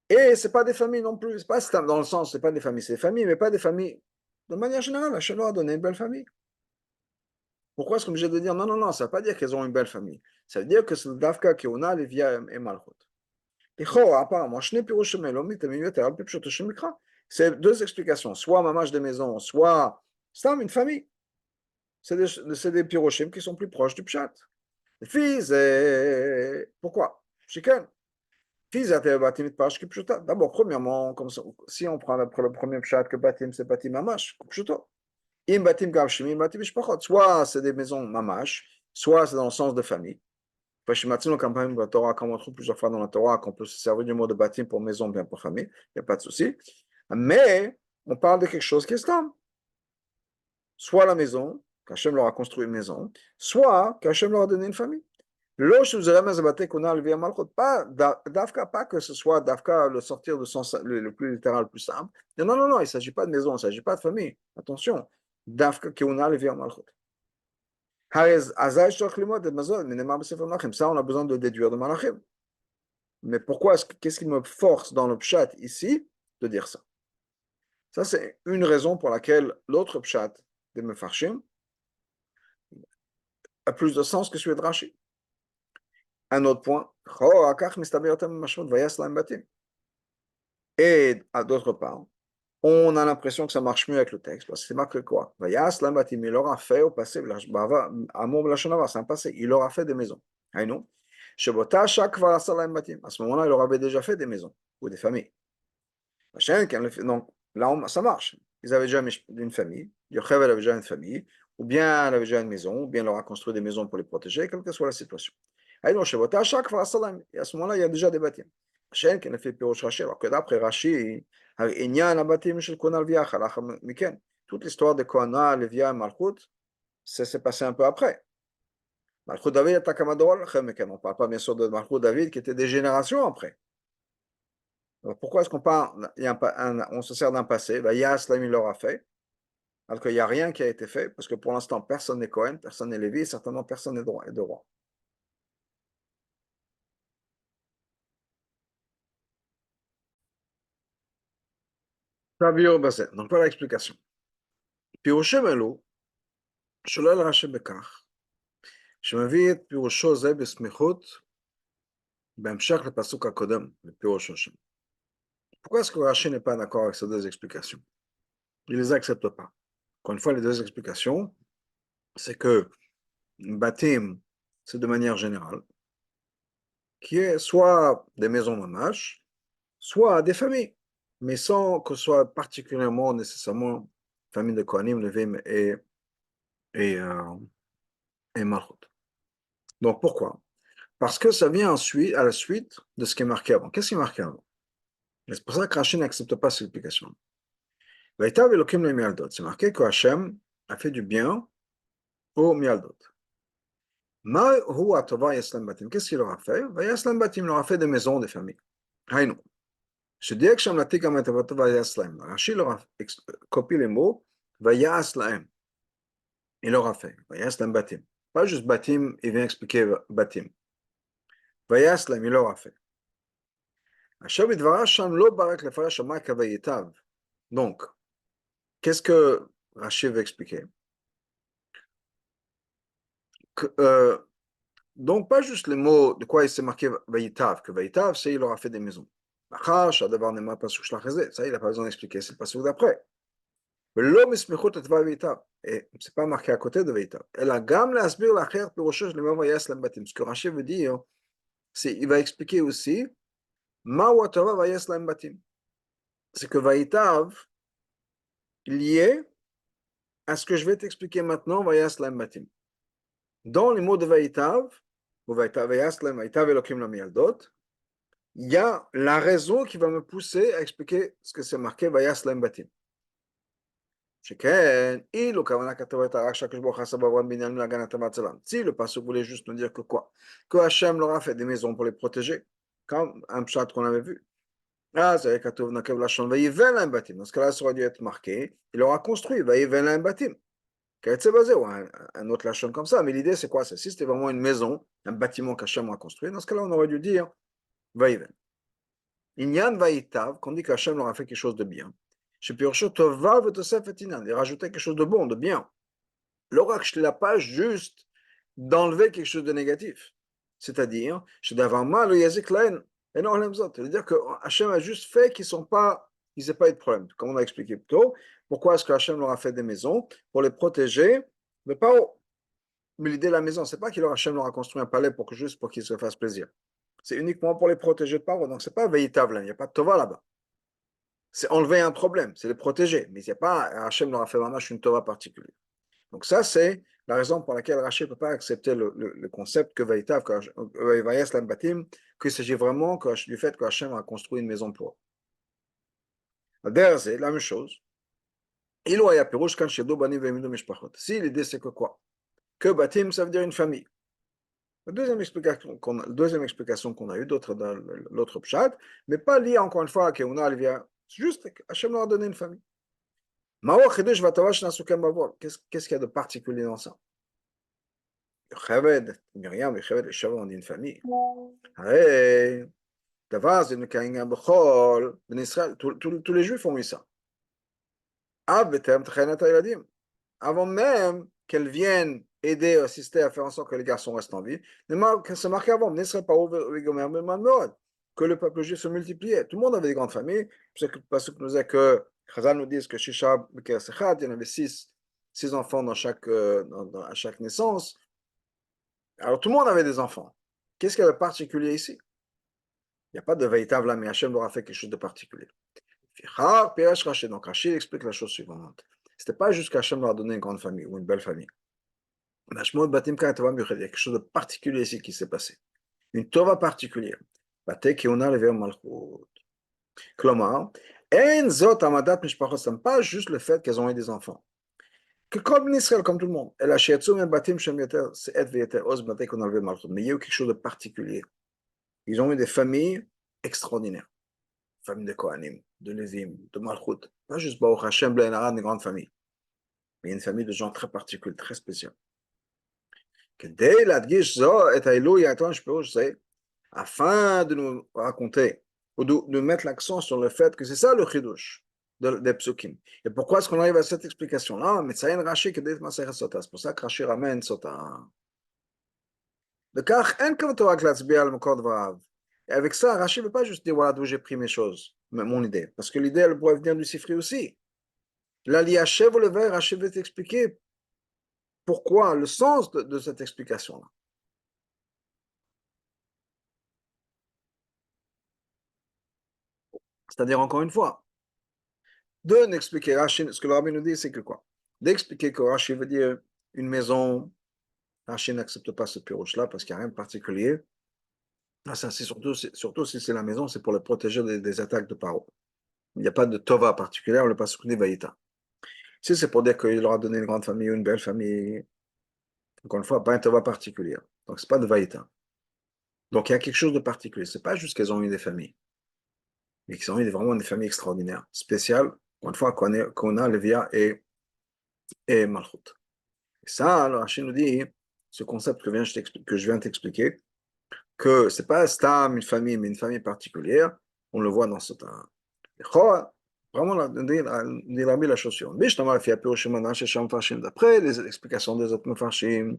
et c'est pas des familles non plus, c'est pas dans le sens, c'est pas des familles, c'est des familles, mais pas des familles. De manière générale, Hachem leur a donné une belle famille. Pourquoi est-ce qu'on est obligé de dire non, non, non, ça ne veut pas dire qu'elles ont une belle famille. Ça veut dire que c'est le Dafka qui on a, Lévia et Malchut. Apparemment, c'est deux explications. Soit mamage de maison, soit c'est une famille. C'est des piroshim qui sont plus proches du pshat. Les filles, pourquoi? Chicken. D'abord, premièrement, comme ça, si on prend le premier pshat que batim, c'est batim mamash, pshuto. Soit c'est des maisons mamash, soit c'est dans le sens de famille. Comme on trouve plusieurs fois dans la Torah, qu'on peut se servir du mot de batim pour maison, bien pour famille, il n'y a pas de souci. Mais on parle de quelque chose qui est stable. Soit la maison, qu'Hachem leur a construit une maison, soit qu'Hachem leur a donné une famille. Pas Dafka, pas que ce soit Dafka le sortir de sens le plus littéral, le plus simple. Non, non, non, il ne s'agit pas de maison, il ne s'agit pas de famille. Attention, Dafka Keuna Levi Malchut. Ça, on a besoin de déduire de Malachim. Mais pourquoi, qu'est-ce qui me force dans le pshat ici de dire ça? Ça, c'est une raison pour laquelle l'autre pshat de Mefarshim a plus de sens que celui de Rashi. Un autre point, et d'autre part, on a l'impression que ça marche mieux avec le texte, parce que c'est marqué quoi? Vayas lambatim, il aura fait au passé, amour lachonava, c'est un passé, il aura fait des maisons. Ah non? Shebota shak varasa lambatim. À ce moment-là, il aurait déjà fait des maisons, ou des familles. Donc là, ça marche. Ils avaient déjà une famille, Yocheved avait déjà une famille, ou bien elle avait déjà une maison, ou bien elle aura construit des maisons pour les protéger, quelle que soit la situation. Ah non, Shebota shak varasa lambatim. Et à ce moment-là, il y a déjà des bâtiments. שאין כן לפי פירוש רש"י, alors que d'après Rashi, העניין הבתים של כהונה לוויה לאחר מכן. Toute l'histoire de Kohana, Lévia et Malchut, ça s'est passé un peu après. Malchut David est à Kamador, on ne parle pas bien sûr de Malchut David qui était des générations après. Alors pourquoi est-ce qu'on parle, on se sert d'un passé, Yaslam il l'aura fait, alors qu'il n'y a rien qui a été fait, parce que pour l'instant personne n'est Cohen, personne n'est Lévi, et certainement personne n'est de roi. Donc voilà l'explication. פירושם אלו, שולל רש"י בכך, שמביא את פירושו זה בסמיכות בהמשך לפסוק הקודם, לפירוש השם. Pourquoi est-ce que Rachid n'est pas d'accord avec ces deux explications? Il ne les accepte pas. Encore une fois, les deux explications, c'est que Batim, c'est de manière générale, qui est soit des maisons mamash, soit des familles, mais sans que ce soit particulièrement nécessairement famille de Kohanim, Levim et, euh, et Malchut. Donc pourquoi? Parce que ça vient ensuite, à la suite de ce qui est marqué avant. Qu'est-ce qui est marqué avant? C'est pour ça que Rachid n'accepte pas cette explication. C'est marqué que Hachem a fait du bien aux Mialdot. Qu'est-ce qu'il leur a fait? Il leur a fait des maisons, des familles. Rachid leur a copié les mots. Il leur a fait. Pas juste Batim, il vient expliquer Batim. Il leur a fait. Donc, qu'est-ce que Rachid veut expliquer? Que, donc, pas juste les mots de quoi il s'est marqué Vayitav, que Vayitav, c'est il aura fait des maisons. Ça, il n'a pas besoin d'expliquer, c'est le passage d'après. Et c'est pas marqué à côté de Vayitav. Ce que Rachid veut dire, c'est il va expliquer aussi c'est que Vayitav, lié à ce que je vais t'expliquer maintenant, Vayaslam Batim. Dans les mots de Vayitav, il y a la raison qui va me pousser à expliquer ce que c'est marqué Vayaslam Batim. Si le passage voulait juste nous dire que quoi? Que Hachem leur a fait des maisons pour les protéger, comme un pshat qu'on avait vu. Dans ce cas-là, ça aurait dû être marqué. Il aura construit, Batim. Ou un autre lachon comme ça, mais l'idée c'est quoi? Si c'était vraiment une maison, un bâtiment qu'Hachem a construit, dans ce cas-là, on aurait dû dire Vaïven. Inyan Vaïtav, qu'on dit qu'Hachem leur a fait quelque chose de bien. Chez Pircho, Tova Vetosefetinan, il rajoutait quelque chose de bon, de bien. L'oracle, je ne l'ai pas juste d'enlever quelque chose de négatif. C'est-à-dire, chez Davama, le Yazik Laen, et non, c'est-à-dire que Hachem a juste fait qu'ils n'aient pas eu de problème. Comme on a expliqué plus tôt, pourquoi est-ce que Hachem leur a fait des maisons? Pour les protéger, mais pas mais l'idée de la maison, c'est pas qu'il Hachem leur a construit un palais juste pour qu'ils se fassent plaisir. C'est uniquement pour les protéger de Paro. Donc, c'est pas véritable, il n'y a pas de Tova là-bas. C'est enlever un problème, c'est les protéger. Mais il n'y a pas, Hachem leur a fait vraiment une Tova particulière. Donc, ça, c'est la raison pour laquelle Rachid ne peut pas accepter le concept que Vaïtav, qu'il s'agit vraiment du fait que Hachem a construit une maison pour eux. D'ailleurs, c'est la même chose. Si l'idée c'est que quoi? Que Batim, ça veut dire une famille. La deuxième explication qu'on a eue, d'autres dans l'autre pshat, mais pas liée encore une fois à Keuna Alvia. C'est juste qu'Hachem leur a donné une famille. Qu'est-ce qu'il y a de particulier dans ça? Myriam et Yocheved, les Shavon, on dit une famille. Tous les Juifs ont eu ça. Avant même qu'elles viennent aider, assister à faire en sorte que les garçons restent en vie, c'est marqué avant, que le peuple juif se multipliait. Tout le monde avait des grandes familles, parce que nous a que Chazal nous dit que Shisha Bekeres Echad, il y en avait six enfants à chaque naissance. Alors tout le monde avait des enfants. Qu'est-ce qu'il y a de particulier ici? Il n'y a pas de véritable là, mais Hachem leur a fait quelque chose de particulier. Donc Rachid explique la chose suivante. Ce n'était pas juste qu'Hachem leur a donné une grande famille ou une belle famille. Il y a quelque chose de particulier ici qui s'est passé. Une tova particulière. Klomar, en zot amadat mishpachot, ce n'est pas juste le fait qu'elles ont eu des enfants. Que comme Israël, comme tout le monde, elle a shiatsu men batim shem yoter, c'est et veyeter oz batei qu'on a levé malchut. Mais il y a eu quelque chose de particulier. Ils ont eu des familles extraordinaires. Famille de Kohanim, de Lévim, de Malchut. Pas juste Baruch Hashem, Blen Haran, une grande famille. Mais une famille de gens très particuliers, très spéciaux. Kedei ladgish zo et hailou yaton shperush c'est afin de nous raconter ou de mettre l'accent sur le fait que c'est ça le chidouche des psukim. Et pourquoi est-ce qu'on arrive à cette explication-là? Mais ça y est, Rashi qui dit Masechet Sota. C'est pour ça que Rashi ramène Sota. וכך אין כוונתו רק להצביע על מקור דבריו. Et avec ça, Rashi ne veut pas juste dire voilà d'où j'ai pris mes choses, mon idée. Parce que l'idée, elle pourrait venir du Sifri aussi. Là, l'Yachev ou le verre, Rashi veut t'expliquer pourquoi, le sens de cette explication-là. C'est-à-dire, encore une fois, de n'expliquer Rashi, ce que le Rabbi nous dit, c'est que quoi? D'expliquer que Rashi veut dire une maison, Rashi n'accepte pas ce pirouche-là parce qu'il n'y a rien de particulier. Ah, ça, c'est surtout si c'est la maison, c'est pour le protéger des attaques de Paro. Il n'y a pas de tova particulière, on ne le passe des vaïta. Si c'est pour dire qu'il leur a donné une grande famille ou une belle famille, encore une fois, pas un tova particulier. Donc, ce n'est pas de vaïta. Donc, il y a quelque chose de particulier. Ce n'est pas juste qu'elles ont eu des familles, mais qu'elles ont eu vraiment des familles extraordinaires, spéciales, encore une fois, qu'on a Lévia et Malchut. Et ça, alors, Rachid nous dit, ce concept que je viens de t'expliquer, que ce n'est pas Stam, une famille, mais une famille particulière, on le voit dans ce temps. Vraiment, on dit la chose suivante. D'après les explications des autres Mefarshim,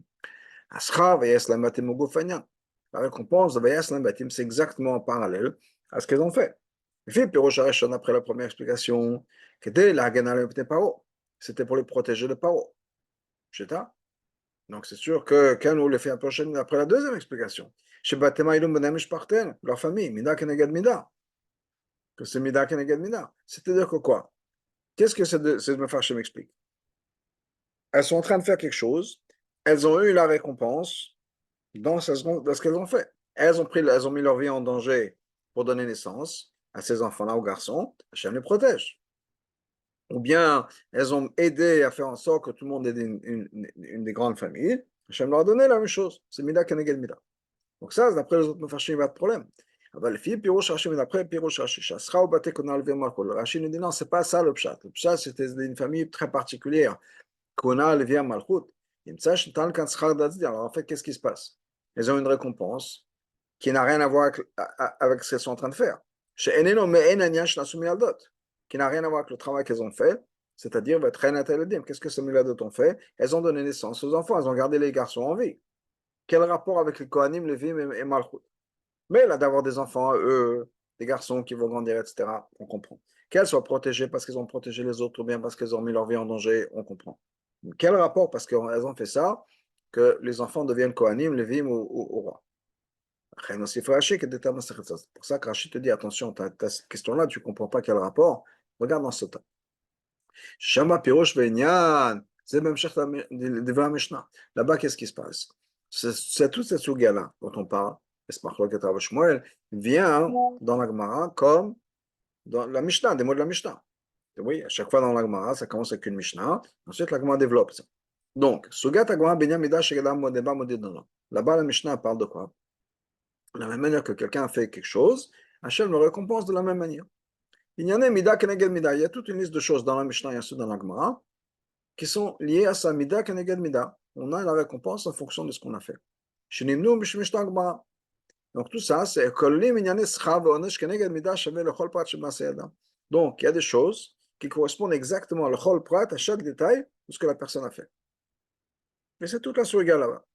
la récompense de Vayaslam Batim, c'est exactement en parallèle à ce qu'ils ont fait. Après la première explication, c'était pour les protéger de Paro. Donc c'est sûr que quand on le fait après la deuxième explication, leur famille, Mida Keneged Mida, que c'est Mida Keneged Mida. C'est-à-dire que quoi? Qu'est-ce que ces Mefarshim m'explique? Elles sont en train de faire quelque chose, elles ont eu la récompense dans ce qu'elles ont fait. Elles ont mis leur vie en danger pour donner naissance à ces enfants-là, aux garçons, Hachem les protège. Ou bien elles ont aidé à faire en sorte que tout le monde ait une des grandes familles, Hachem leur a donné la même chose. C'est Mida Keneged Mida. Donc ça, d'après les autres Mefarshim, il n'y a pas de problème. אבל לפי פירוש רש"י ומדפרי פירוש רש"י, שהשכר ובתי קונה לוי מלכות, רש"י nous dit non, c'est pas ça le pshat. Le pshat, c'était une famille très particulière. Kona levia malchut. Alors en fait, qu'est-ce qui se passe? Ils ont une récompense qui n'a rien à voir avec ce qu'elles sont en train de faire. Qui n'a rien à voir avec le travail qu'elles ont fait, c'est-à-dire qu'est-ce que ces miladot ont fait? Elles ont donné naissance aux enfants, elles ont gardé les garçons en vie. Quel rapport avec les Kohanim, Levim et Malchut? Mais là, d'avoir des enfants, eux, des garçons qui vont grandir, etc., on comprend. Qu'elles soient protégées parce qu'elles ont protégé les autres ou bien parce qu'elles ont mis leur vie en danger, on comprend. Quel rapport? Parce qu'elles ont fait ça, que les enfants deviennent Kohanim, Lévim ou rois. C'est pour ça que Rachid te dit, attention, tu as cette question-là, tu ne comprends pas quel rapport. Regarde dans ce temps. Shama Pirosh Ve'inyan, c'est même cher de Mishnah. Là-bas, qu'est-ce qui se passe? C'est toute cette souga-là dont on parle, vient dans la Gemara comme dans la Mishnah, des mots de la Mishnah. Oui, à chaque fois dans la Gemara, ça commence avec une Mishnah, ensuite la Gemara développe ça. Donc, Sugat Agmara Benyamida Shegedam Modeba Modedana. Là-bas, la Mishnah parle de quoi? De la même manière que quelqu'un fait quelque chose, Hachem le récompense de la même manière. Il y en a Mida Keneged Mida. Il y a toute une liste de choses dans la Mishnah et ensuite dans la Gemara qui sont liées à sa Mida Keneged Mida. On a la récompense en fonction de ce qu'on a fait. Shenimnu Mishnah Gemara. Donc tout ça, c'est donc il y a des choses qui correspondent exactement à chol prat, à chaque détail de ce que la personne a fait. Et c'est toute la souga là-bas.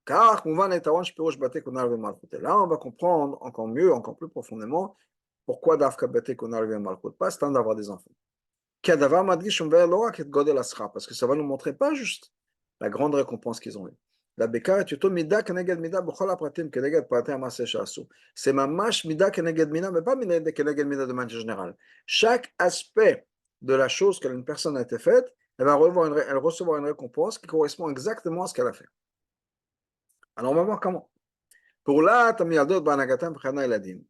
Car là, on va comprendre encore mieux, encore plus profondément, pourquoi Dafka Bate Konal Malchut, pas c'est temps d'avoir des enfants. parce que ça va nous montrer pas juste la grande récompense qu'ils ont eue. La Bekar est plutôt mida keneged mida b'chol hapratim keneged pratim ma'aseh she'asu. C'est mamash mida keneged mida, mais pas mida keneged mida de manière générale. Chaque aspect de la chose qu'une personne a été faite, elle va recevoir une récompense qui correspond exactement à ce qu'elle a fait. Alors on va voir comment. Pour la tamiyaldot ba'anagatam b'chana eladim.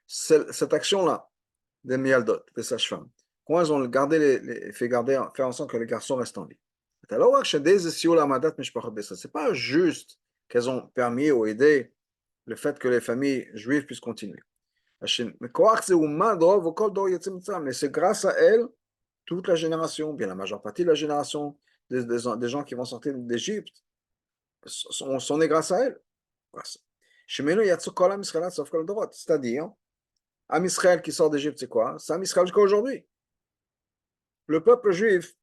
Cette action-là, des miyaldot, des sages-femmes, quand elles ont fait en sorte que les garçons restent en vie. Alors, c'est pas juste qu'elles ont permis ou aidé le fait que les familles juives puissent continuer. Mais c'est grâce à elles, toute la génération, bien la majeure partie de la génération des gens qui vont sortir d'Égypte, sont nés grâce à elles. C'est-à-dire, Am Israël qui sort d'Égypte, c'est quoi? C'est Am Israël jusqu'à aujourd'hui. Le peuple juif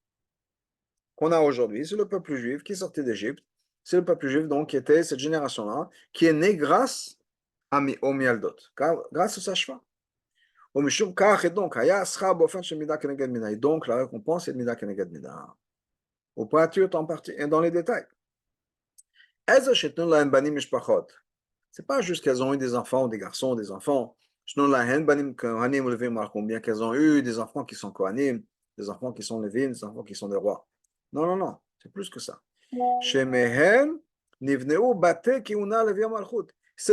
qu'on a aujourd'hui, c'est le peuple juif qui est sorti d'Égypte. C'est le peuple juif donc qui était cette génération-là, qui est née grâce au Mialdot, grâce au sage-femme. Au Mishum Kach, et donc, et donc la récompense est de Mida Keneged Mida. Au pointure en partie, et dans les détails. C'est pas juste qu'elles ont eu des enfants, des garçons, des enfants. Bien qu'elles ont eu des enfants qui sont Kohanim, des enfants qui sont Lévim, des enfants qui sont des rois. Non, non, non, c'est plus que ça. C'est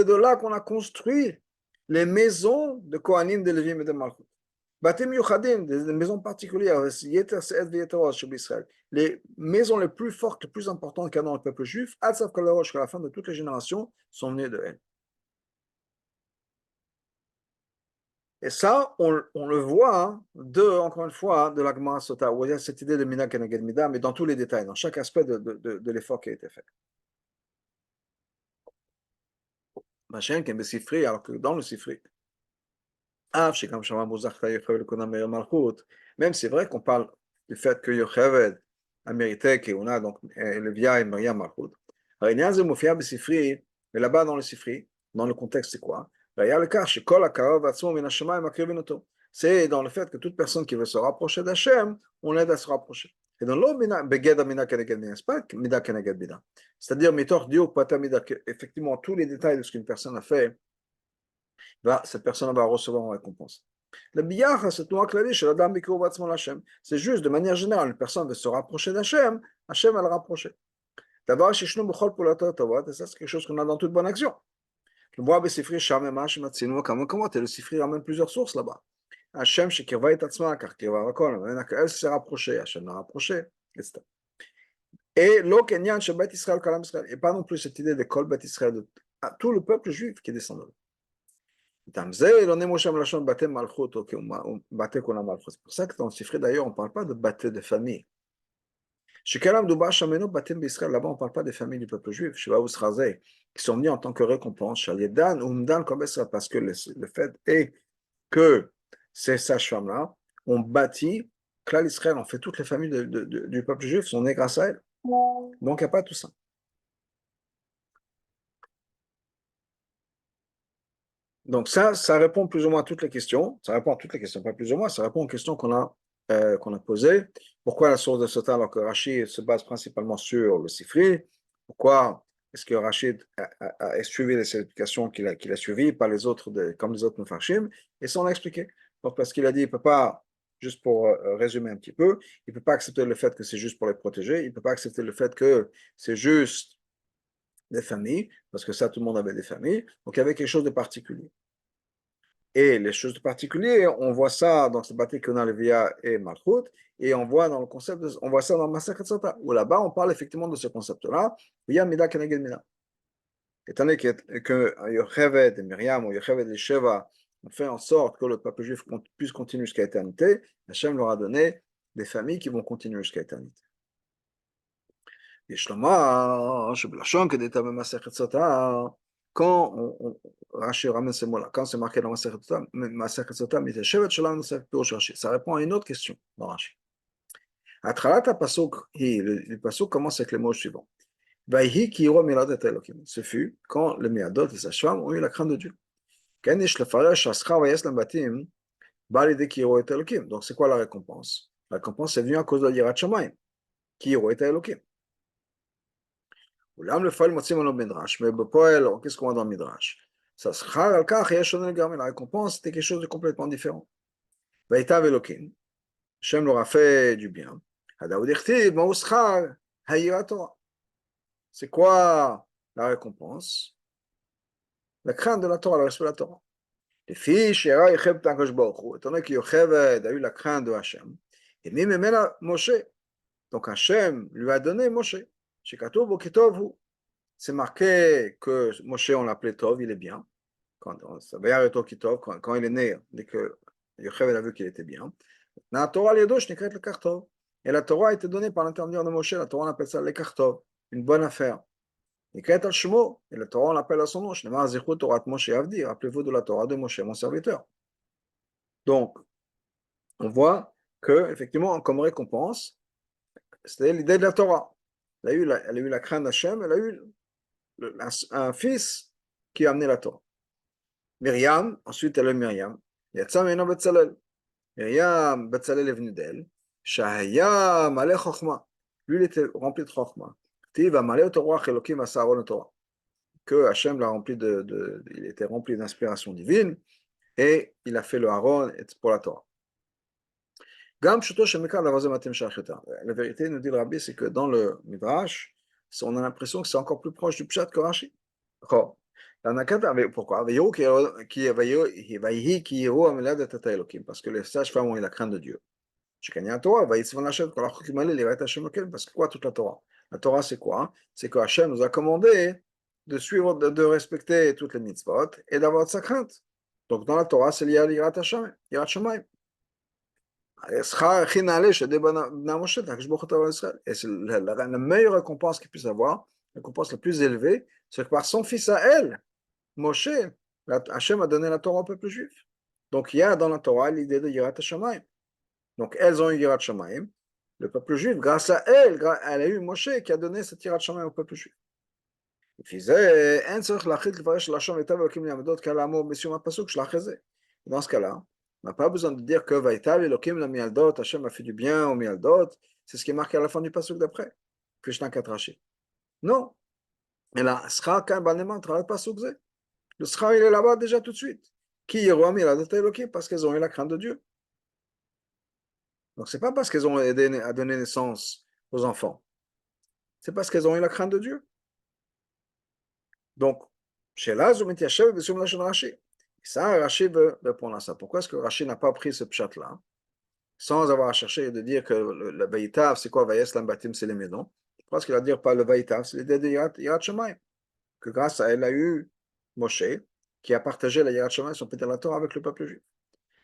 de là qu'on a construit les maisons de Kohanim, de Lévim et de Malchut. Batim Yuchadim, des maisons particulières, les maisons les plus fortes, les plus importantes qu'il y a dans le peuple juif, à la fin de toutes les générations, sont venues de elles. Et ça, on le voit, hein, encore une fois, hein, de la Gemara Sota, où il y a cette idée de Mina Keneged Mida, mais dans tous les détails, dans chaque aspect de l'effort qui a été fait. Machin, qui est alors que dans le Sifri, même c'est vrai qu'on parle du fait que Yocheved a mérité qu'on a donc Levia et Myriam Malchut. Mais là-bas dans le Sifri, dans le contexte, c'est quoi? C'est dans le fait que toute personne qui veut se rapprocher d'Hachem, on l'aide à se rapprocher. Et dans l'autre, c'est-à-dire, effectivement, tous les détails de ce qu'une personne a fait, cette personne va recevoir en récompense. Le biyach, c'est tout clair chez l'Adam Bikou Batzman Hashem. C'est juste, de manière générale, une personne veut se rapprocher d'Hachem, Hachem va le rapprocher. D'abord, chez Shnou Bechol pour la Tawad, et ça, c'est quelque chose qu'on a dans toute bonne action. Le bois Bessifri, Sham et Mash, Matsinu, comment le Sifri ramène plusieurs sources là-bas. Hachem, chez Kirva et Tatzma, car Kirva Rakol, elle s'est rapprochée, Hachem l'a rapproché, etc. Et l'Okenyan, chez Bet Israël, Kalam Israël, et pas non plus cette idée de Kol Bet Israël, de tout le peuple juif qui descend de là. C'est pour ça que dans le Sifri, d'ailleurs, on ne parle pas de bâté de famille. Là-bas, on ne parle pas des familles du peuple juif, qui sont venus en tant que récompense, parce que le fait est que ces sages-femmes-là ont bâti, Klal Israël, en fait, toutes les familles du peuple juif sont nées grâce à elles. Donc, il n'y a pas tout ça. Donc ça répond plus ou moins à toutes les questions. Ça répond à toutes les questions, pas plus ou moins, ça répond aux questions qu'on a posées. Pourquoi la source de Sota alors que Rachid se base principalement sur le Sifri? Pourquoi est-ce que Rachid a suivi les explications qu'il a suivies, pas les autres, comme les autres Mefarshim? Et ça, on a expliqué. Donc, parce qu'il a dit, il ne peut pas, juste pour résumer un petit peu, il ne peut pas accepter le fait que c'est juste pour les protéger, il ne peut pas accepter le fait que c'est juste des familles, parce que ça, tout le monde avait des familles, donc il y avait quelque chose de particulier. Et les choses de particulier, on voit ça dans ce bâti qu'on a Levia et Malchut, et on voit dans le concept, on voit ça dans Masechet Sota, où là-bas, on parle effectivement de ce concept-là, il y a Mida Keneged Mida. Étant donné que Yocheved et Myriam, ou Yocheved et Sheva, ont fait en sorte que le peuple juif puisse continuer jusqu'à l'éternité, Hachem leur a donné des familles qui vont continuer jusqu'à l'éternité. Quand Rashi ramène ces mots-là, quand c'est marqué dans Masechet Sota, ça répond à une autre question dans Rashi. Le pasuk commence avec les mots suivants. Ce fut quand les Miadot, les sages-femmes, ont eu la crainte de Dieu. Donc c'est quoi la récompense? La récompense est venue à cause de Yirat Shamayim, qui aurait été Elohim. L'âme le fall motzim dans le Midrash, mais Bepoel, qu'est-ce qu'on voit dans le Midrash? Ça sera al kach et la récompense, c'était quelque chose de complètement différent. Vaïtav Elohim, Shem leur a fait du bien. Hadaoud Ichtiv, Mauschar, Hayira Torah. C'est quoi la récompense? La crainte de la Torah, le respect de la Torah. Les filles, Shera, Yecheb, Tankosh Baruch, étant donné que Yocheved a eu la crainte de Hachem, et Mimemela Moshe. Donc Hachem lui a donné Moshe. Shekatou Bokitov, c'est marqué que Moshe, on l'appelait Tov, il est bien. Quand il est né, dès que Yocheved a vu qu'il était bien. La Torah, les deux, je n'écris le Kartov. Et la Torah a été donnée par l'intermédiaire de Moshe. La Torah, on appelle ça le Kartov, une bonne affaire. Et al Shemo, et la Torah, on l'appelle à son nom. Shnemar Zichut Torah Moshe Avdi. Rappelez-vous de la Torah de Moshe, mon serviteur. Donc, on voit que, effectivement, comme récompense, c'était l'idée de la Torah. Elle a eu la crainte d'Hachem, elle a eu un fils qui a amené la Torah. Myriam, ensuite elle a eu Myriam. Yatsa Meno Betzalel. Myriam, Betzalel est venu d'elle. Shahaya Malé Chochma. Lui, il était rempli de Chochma. Tiva Malé Torah Elokim Asaron Torah. Que Hachem l'a rempli il était rempli d'inspiration divine et il a fait le Haron pour la Torah. La vérité, nous dit le Rabbi, c'est que dans le Midrash, on a l'impression que c'est encore plus proche du Pshat que Rashi. Pourquoi? Parce que les sages-femmes ont eu la crainte de Dieu. Parce que quoi toute la Torah? La Torah, c'est quoi? C'est que Hachem nous a commandé de suivre, de respecter toutes les mitzvot et d'avoir de sa crainte. Donc dans la Torah, c'est lié à l'Yirat Shamayim. Et c'est la meilleure récompense qu'il puisse avoir, la récompense la plus élevée, c'est que par son fils à elle, Moshe, Hachem a donné la Torah au peuple juif. Donc il y a dans la Torah l'idée de Yirat Shamayim. Donc elles ont eu Yirat Shamayim. Le peuple juif, grâce à elle, elle a eu Moshe qui a donné cette Yirat Shamayim au peuple juif. Dans ce cas-là, on n'a pas besoin de dire que Vaïtav Elohim la mialdot, Hachem a fait du bien au mialdot. C'est ce qui est marqué à la fin du pasuk d'après. Krishna Katrashi. Non. Et là, Schar kan baneman travaille pas sous le Schar, il est là-bas déjà tout de suite. Qui yéroam mialdot Elohim parce qu'elles ont eu la crainte de Dieu. Donc c'est pas parce qu'elles ont aidé à donner naissance aux enfants. C'est parce qu'elles ont eu la crainte de Dieu. Donc, chez là, Zumitiachev et Sum Lachon Rashi. Ça, Rashi veut répondre à ça. Pourquoi est-ce que Rashi n'a pas pris ce pshat-là, sans avoir cherché de dire que le Vaïtav, c'est quoi Vayes Lambatim, c'est les maisons? Pourquoi est-ce qu'il va dire pas le Vaïtav, c'est l'idée de Yirat Shamayim, que grâce à elle a eu Moshe, qui a partagé la Yirat Shamayim, son péter la Torah avec le peuple juif.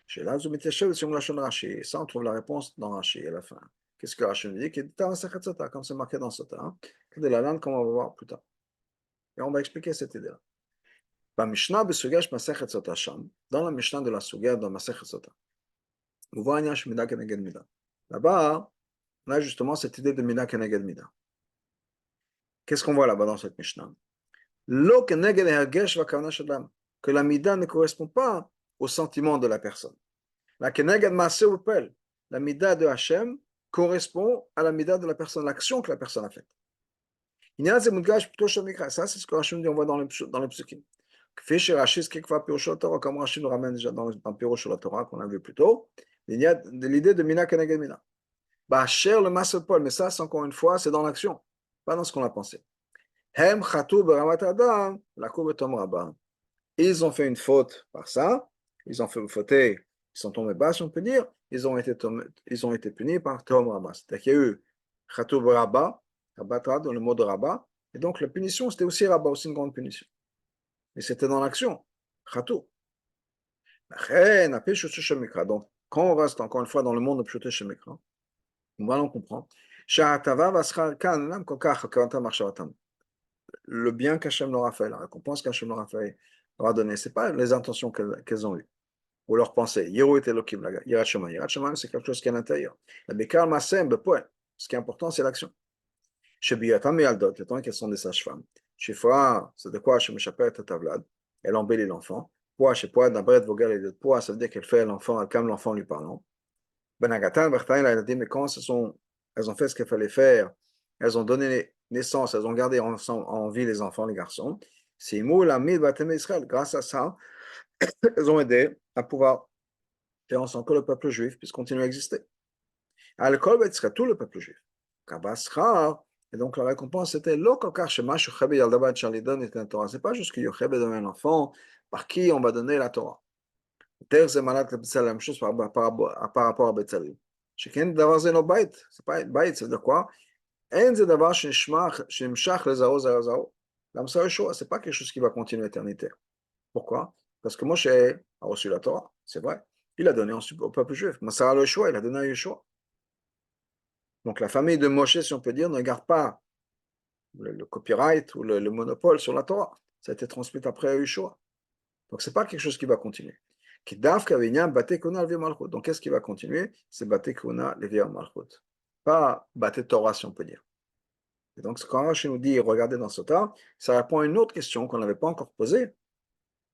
Chez là, Zumitiachev et Sum Lachon Rashi. Ça, on trouve la réponse dans Rashi à la fin. Qu'est-ce que Rashi nous dit? Qu'il est dans Sechet Sota, comme c'est marqué dans Sota, que de la langue, comme on va voir plus tard. Et on va expliquer cette idée-là. Dans la Mishnah de la Suga, dans Masechet Sota, on voit un Mida Keneged Mida. Là-bas, on a justement cette idée de Mida Keneged Mida. Qu'est-ce qu'on voit là-bas dans cette Mishnah? Lo Keneged Hergesh Vakavna Shadam, que la Mida ne correspond pas au sentiment de la personne. La Keneged Maaseh Upel, la Mida de Hachem correspond à la Mida de la personne, l'action que la personne a faite. Ça, c'est ce que Hachem dit, on voit dans les psukim. Comme Rashi nous ramène déjà dans le Pirosh sur la Torah qu'on a vu plus tôt, il y a l'idée de Mina Keneged Mina. Cher le Maaseh Paul, mais ça, c'est encore une fois, c'est dans l'action, pas dans ce qu'on a pensé. Hem Chatou Beramat Adam, la Tom Rabba. Ils ont fait une faute par ça, ils ont fait une faute, ils sont tombés bas, si on peut dire, ils ont été punis par Tom Rabba. C'est-à-dire qu'il y a eu Chatou Berabba, Rabba dans le mot de Rabba, et donc la punition, c'était aussi Rabba, aussi une grande punition. Et c'était dans l'action. Chatou. Donc, quand on reste encore une fois dans le monde de Pshuté Shemikra, on va en comprendre. Le bien qu'Hachem leur a fait, la récompense qu'Hachem leur a fait, leur a donné, ce n'est pas les intentions qu'elles ont eues, ou leurs pensées. Yeru et Elohim, Yirat Shamayim. Yirat Shamayim, c'est quelque chose qui est à l'intérieur. La Bekar Masem, ce qui est important, c'est l'action. Chez Biyatam et Aldot, le temps qu'elles sont des sages-femmes. Chez Fra, c'est de quoi Hachem Meshaperet Tavlad, elle embellit l'enfant. Poa, chez Poa, Nabret Vogel et de Poa, ça veut dire qu'elle fait l'enfant, elle calme l'enfant en lui parlant. Benagatan, Bertain, elle a dit, mais quand elles ont fait ce qu'il fallait faire, elles ont donné naissance, elles ont gardé en vie les enfants, les garçons. C'est Mou, la Batem Israël. Grâce à ça, elles ont aidé à pouvoir faire en sorte que le peuple juif puisse continuer à exister. À l'école, ce serait tout le peuple juif. Kabasra, et donc la récompense c'était l'okokar shema shuchebe yaldabat shalidon et Torah. C'est pas juste que Yochebe donne un enfant par qui on va donner la Torah. Terre c'est malade c'est la même chose par rapport à Betzalim. Chacun d'avoir zéno bait, c'est pas bait, c'est de quoi? En c'est d'avoir shemshach les zao zao zao. L'âme ça c'est pas quelque chose qui va continuer l'éternité. Pourquoi? Parce que Moshe a reçu la Torah, c'est vrai. Il a donné au peuple juif. Masara le Yeshua, il a donné à Yeshua. Donc la famille de Moshe, si on peut dire, ne garde pas le copyright ou le monopole sur la Torah. Ça a été transmis après à Yeshua. Donc ce n'est pas quelque chose qui va continuer. Donc qu'est-ce qui va continuer? C'est Bate Kuna Levi Malchut. Pas Bate Torah, si on peut dire. Et donc quand Rashi nous dit, regardez dans ce tas, ça répond à une autre question qu'on n'avait pas encore posée,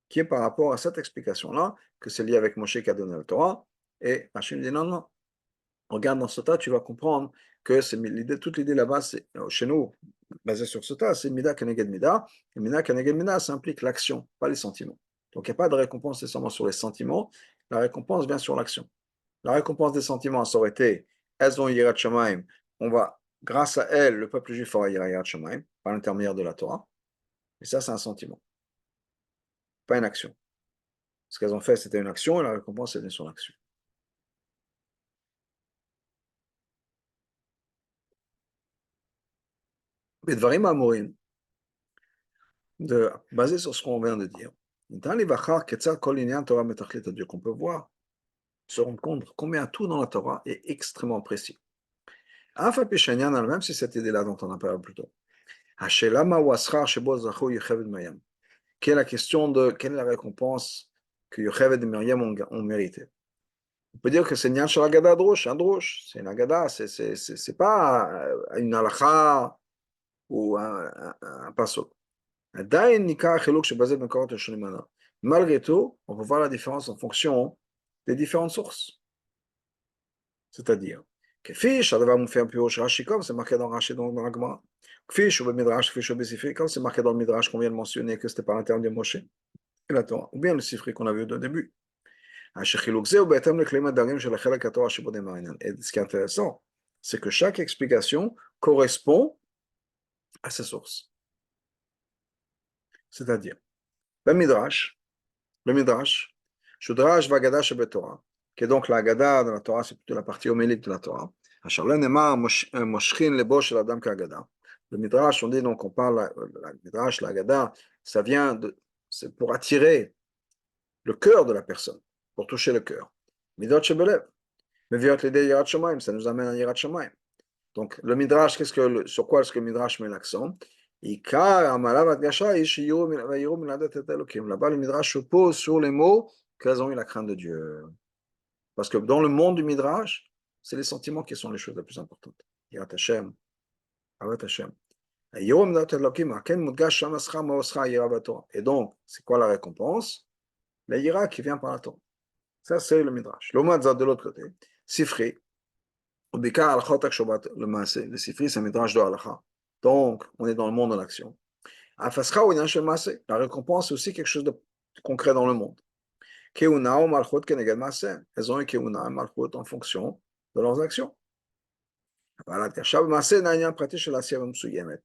qui est par rapport à cette explication-là, que c'est lié avec Moshe qui a donné la Torah. Et Rashi nous dit non, non. Regarde dans ce tas, tu vas comprendre que toute l'idée là-bas, chez nous, basée sur ce tas, c'est Mida Keneged Mida. Et Mida Keneged Mida, ça implique l'action, pas les sentiments. Donc il n'y a pas de récompense nécessairement sur les sentiments, la récompense vient sur l'action. La récompense des sentiments, ça aurait été, elles ont Yirat Shamaim, on va, grâce à elles, le peuple juif aura Yirat Shamaim, par l'intermédiaire de la Torah. Et ça, c'est un sentiment, pas une action. Ce qu'elles ont fait, c'était une action, et la récompense, elle vient sur l'action. Les Dvarim Amorim, basé sur ce qu'on vient de dire, qu'on peut voir, se rendre compte combien tout dans la Torah est extrêmement précis. Même si cette idée-là dont on a parlé plus tôt, quelle est la question de quelle est la récompense que Yocheved et Myriam ont mérité. On peut dire que c'est Nyan Shel Agada Drush, un Drush, c'est une Agada, c'est pas une halakha ou un pasuk. Malgré tout, on peut voir la différence en fonction des différentes sources. C'est-à-dire, comme c'est marqué dans Rashi, dans la Gemara, comme c'est marqué dans le Midrash qu'on vient de mentionner que c'était par l'intermédiaire de Moshe, et la Torah, ou bien le Sifri qu'on a vu au début. Et ce qui est intéressant, c'est que chaque explication correspond à ses sources. C'est-à-dire, le Midrash, Shudrash Vagada Torah, qui est donc la Gada de la Torah, c'est plutôt la partie homélique de la Torah. Le Midrash, on dit donc, on parle, la Midrash, la Gada, ça vient de, c'est pour attirer le cœur de la personne, pour toucher le cœur. Midot Shebelev, Meviot l'idée Yirat Shamayim, ça nous amène à Yirat Shamayim. Donc, le Midrash, sur quoi est-ce que le Midrash met l'accent? Là-bas, le Midrash se pose sur les mots qu'elles ont eu la crainte de Dieu. Parce que dans le monde du Midrash, c'est les sentiments qui sont les choses les plus importantes. Yirat Hashem, Avat Hashem. Et donc, c'est quoi la récompense? La Yira qui vient par la Torah. Ça, c'est le Midrash. L'Omadzad de l'autre côté, Sifri, le Sifri, c'est un Midrash de Halacha. Donc, on est dans le monde de l'action. La récompense, c'est aussi quelque chose de concret dans le monde. Elles ont eu Keuna et Malchut en fonction de leurs actions.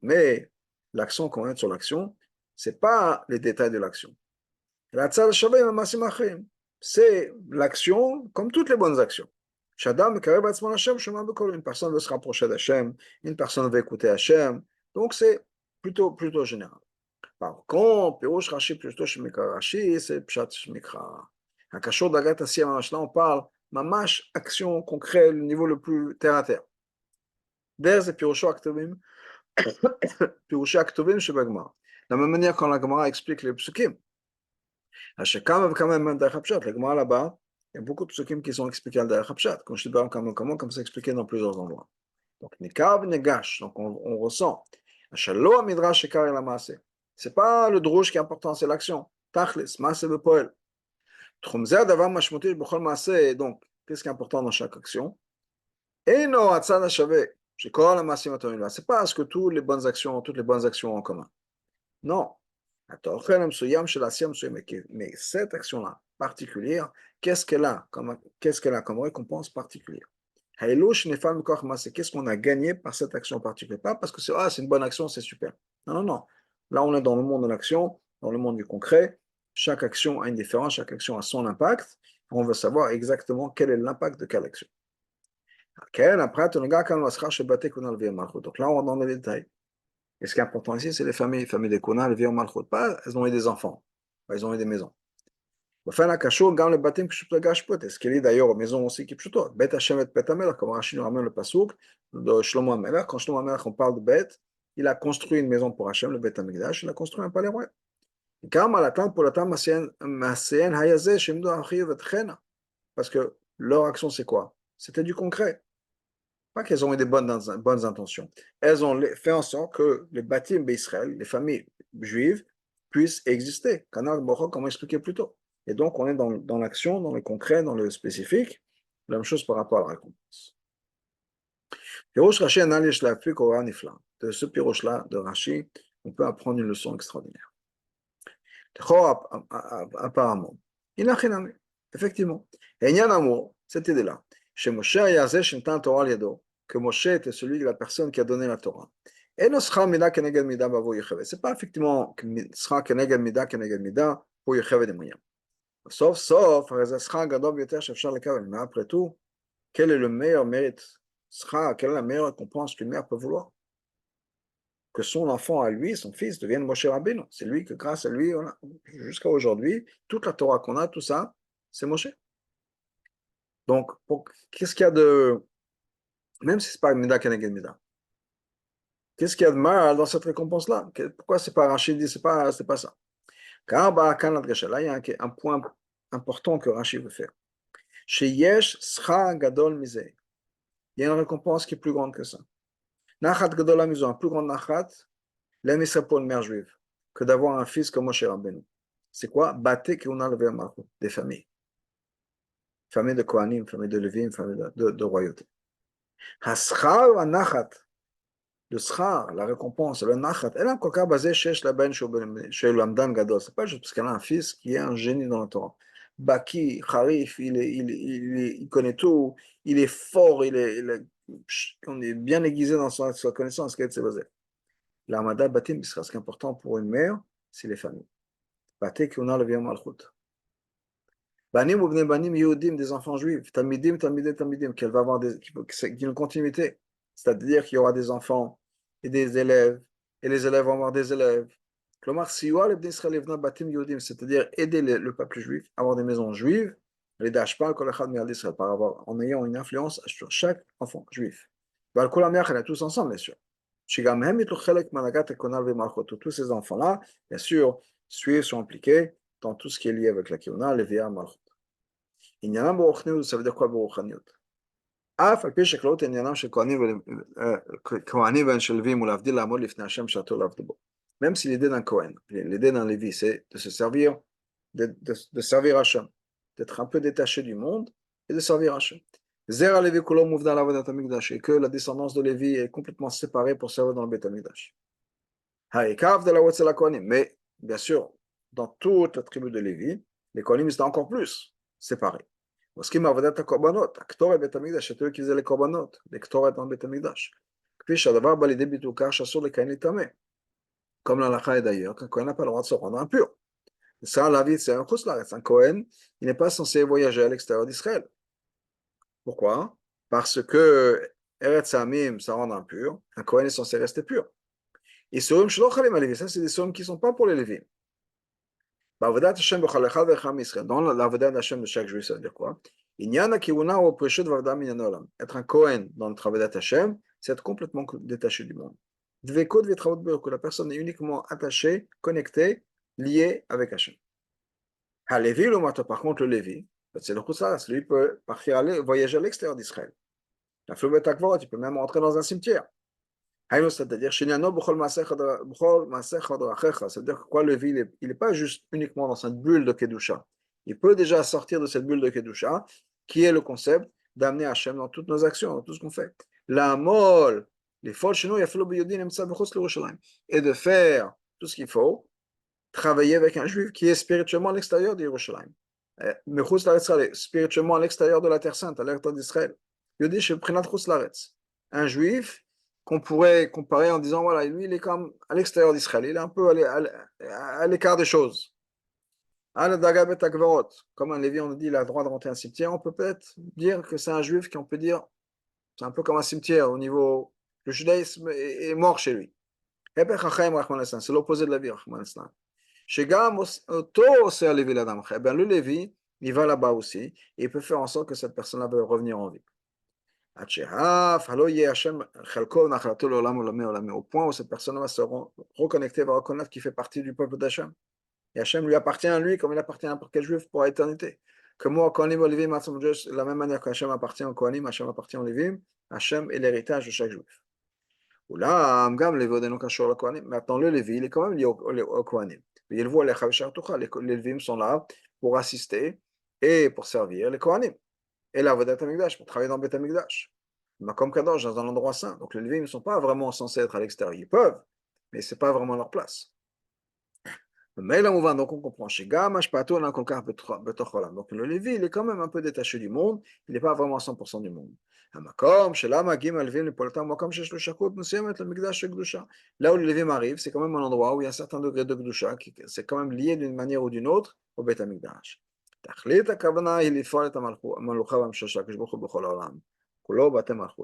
Mais l'action qu'on a sur l'action, ce n'est pas les détails de l'action. C'est l'action comme toutes les bonnes actions. Une personne veut se rapprocher d'Hachem, une personne veut écouter Hachem, donc c'est plutôt général. Par contre, Pirouche Rashi, plutôt Shemikra Rashi, c'est Pshat Shemikra. Un cachot d'Agat Asiyah, là on parle mamash, action concrète, le niveau le plus terre à terre. D'ailleurs, c'est Piroucho Aktuvim, Piroucho Aktuvim chez Bagmar. De la même manière quand la Gemara explique les psukim, à chacun quand même Derech Hapshat, la Gemara là-bas, il y a beaucoup de psukim qui sont expliqués à Derech Hapshat, comme je te parle comme c'est expliqué dans plusieurs endroits. Donc, Nikav Negash, donc on ressent. Shalo Midrash Shekar El Amase. C'est pas le drush qui est important, c'est l'action. Tachlis, Maase Bepoel. Trumzer Davar Mashmuti Bechol Maase, donc Qu'est-ce qui est important dans chaque action? Et non, Hatzana Shavé, c'est pas parce que toutes les bonnes actions ont en commun. Non. Mais cette action-là particulière, qu'est-ce qu'elle a comme récompense particulière? C'est qu'est-ce qu'on a gagné par cette action particulière? Pas parce que c'est une bonne action, c'est super. Non, non, non. Là, on est dans le monde de l'action, dans le monde du concret. Chaque action a une différence, chaque action a son impact. On veut savoir exactement quel est l'impact de quelle action. Donc là, on est dans les détails. Et ce qui est important ici, c'est les familles des Kuna, les vieilles Malchut. Pas, elles ont eu des enfants, pas, elles ont eu des maisons. Enfin, la cachot, gagne le baptême que je peux gâcher peut. Est-ce qu'il est d'ailleurs aux maisons aussi qui pshuto? Bet Hashem et Bet Amelach, comme Rachid nous ramène le pasouk de Shlomo Amelach. Quand Shlomo Amelach, on parle de Bet, il a construit une maison pour Hashem, le Bet Amigdash, il a construit un palais royal. Parce que leur action, c'est quoi? C'était du concret. Pas qu'elles ont eu des bonnes intentions. Elles ont fait en sorte que les bâtiments d'Israël, les familles juives, puissent exister. Canal Borok, comme expliqué plus tôt. Et donc, on est dans l'action, dans le concret, dans le spécifique. La même chose par rapport à la récompense. Pirosh Rashi Analish la plus qu'au Nifla. De ce Pirosh-là, de Rashi, on peut apprendre une leçon extraordinaire. Apparemment. Il a rien effectivement. Et il y a un amour, cette idée-là. Chez Moshe Yazeh Shintan Torah Liado, que Moshe était celui de la personne qui a donné la Torah. Et ne sera mida keneged mida bavo yechevet. C'est pas effectivement sera keneged mida pour yechevet des moyens. Sauf, sera gadol yoter shefshar lekavel. Mais après tout, quel est le meilleur mérite? Quelle est la meilleure récompense qu'une mère peut vouloir? Que son enfant à lui, son fils, devienne Moshe Rabbeinu. C'est lui que grâce à lui, jusqu'à aujourd'hui, toute la Torah qu'on a, tout ça, c'est Moshe. Donc, qu'est-ce qu'il y a de... Même si ce n'est pas Mida Keneged Mida, qu'est-ce qu'il y a de mal dans cette récompense-là? Pourquoi c'est pas Rachid dit, c'est pas ça? Car là, il y a un point important que Rachid veut faire. Chez Yesh Scha Gadol Mizeh. Il y a une récompense qui est plus grande que ça. Nachat Gadol Amizo, un plus grand Nachat, l'aime Israël pour une mère juive, que d'avoir un fils comme Moshe Rabbeinu. C'est quoi? Bate Keuna Levé Malchut, des familles. Famille de Kohanim, famille de Lévim, famille de royauté. Haschar wa Nachat, le schar, la récompense, le nachat, elle est encore cas basé chez la ben chez l'amdan gadol. C'est pas juste parce qu'elle a un fils qui est un génie dans le Torah. Baki, Harif, il connaît tout, il est fort, on est bien aiguisé dans sa connaissance. Qu'est-ce que c'est basé? L'amada batim, ce qui est important pour une mère, c'est les familles. Baté qu'on a le vieux malchut. Banim ou bne banim yehudim, des enfants juifs. Tamidim, qu'elle va avoir qui une continuité. C'est-à-dire qu'il y aura des enfants et des élèves, et les élèves vont avoir des élèves. C'est-à-dire aider le peuple juif à avoir des maisons juives, en ayant une influence sur chaque enfant juif. Tous ensemble, bien sûr. Tous ces enfants-là, bien sûr, sont impliqués dans tout ce qui est lié avec la Kiona, le Via Malchut. Ça veut dire quoi, Boruchaniut? אף על פי שכללות עניינם של כהנים והשלווים ולהבדיל לעמוד לפני השם שעתו לעבדו בו. Même si l'idée d'un Kohen, l'idée d'un Lévi, c'est de se servir, de servir Hachem, d'être un peu détaché du monde et de servir Hachem. Zera Lévi Kulo Mouvda Lavadat Amigdash, et que la descendance de Lévi est complètement séparée pour servir dans le Bet Amigdash. Haïkav de la Watzela Kohanim, mais bien sûr, dans toute la tribu de Lévi, les Kohanim étaient encore plus séparés. עוסקים בעבודת הקורבנות, הקטורת בית המקדש, שתראו כי זה לקורבנות, לקטורת בית המקדש. כפי שהדבר בא לידי ביטוי כך שאסור לכהן להיטמא. comme l'halakha est d'ailleurs, qu'un Kohen n'a pas le droit de se rendre impur. Ça, la vie, c'est un chutz laaretz. Un Kohen, il n'est pas censé voyager à l'extérieur d'Israël. Pourquoi? Parce que Eretz Hamim, ça rend impur. Un Kohen est censé rester pur. Et Surim Shelo Chalim à Lévi, ça, c'est des Surim qui ne sont pas pour les Lévim. Dans l'avodat d'Hachem de chaque juif, ça veut dire quoi? Être un Kohen dans le travail d'Hachem, c'est être complètement détaché du monde. Que la personne est uniquement attachée, connectée, liée avec Hachem. Par contre, le Lévi, c'est le Khoussas, lui peut partir voyager à l'extérieur d'Israël. La Floubet Akvot, il peut même rentrer dans un cimetière. C'est-à-dire, c'est-à-dire que quoi, le Lévi, il n'est pas juste uniquement dans cette bulle de Kedusha. Il peut déjà sortir de cette bulle de Kedusha qui est le concept d'amener Hachem dans toutes nos actions, dans tout ce qu'on fait. La mol, les folles chez nous, et de faire tout ce qu'il faut, travailler avec un juif qui est spirituellement à l'extérieur d'Yerushalayim. Spirituellement à l'extérieur de la Terre Sainte, à l'extérieur d'Israël. Un juif qu'on pourrait comparer en disant, voilà, lui, il est comme à l'extérieur d'Israël, il est un peu à l'écart des choses. Comme un Lévi, on dit, il a le droit de rentrer un cimetière, on peut peut-être dire que c'est un juif qu'on peut dire, c'est un peu comme un cimetière au niveau, le judaïsme est mort chez lui. C'est l'opposé de la vie, le Lévi, il va là-bas aussi, et il peut faire en sorte que cette personne-là va revenir en vie. Au point où cette personne va se reconnecter, va reconnaître qu'il fait partie du peuple d'Hachem. Et Hachem lui appartient à lui comme il appartient à n'importe quel juif pour l'éternité. Comme moi, Kohanim, Lévim, de la même manière qu'Hachem appartient au Kohanim, Hachem appartient au Lévim, Hachem est l'héritage de chaque juif. Maintenant, le Lévi, il est quand même lié au Kohanim. Les Lévim sont là pour assister et pour servir les Kohanim. Et là, Avodat Hamikdash, pour travailler dans Beth Hamikdash. Comme Kadosh, dans un endroit saint. Donc les Lévim ne sont pas vraiment censés être à l'extérieur. Ils peuvent, mais ce n'est pas vraiment leur place. Mais là, on va, donc on comprend. Donc le Lévi, il est quand même un peu détaché du monde. Il n'est pas vraiment à 100% du monde. Là où le Lévim arrive, c'est quand même un endroit où il y a un certain degré de Gdusha, c'est quand même lié d'une manière ou d'une autre au Beth Hamikdash.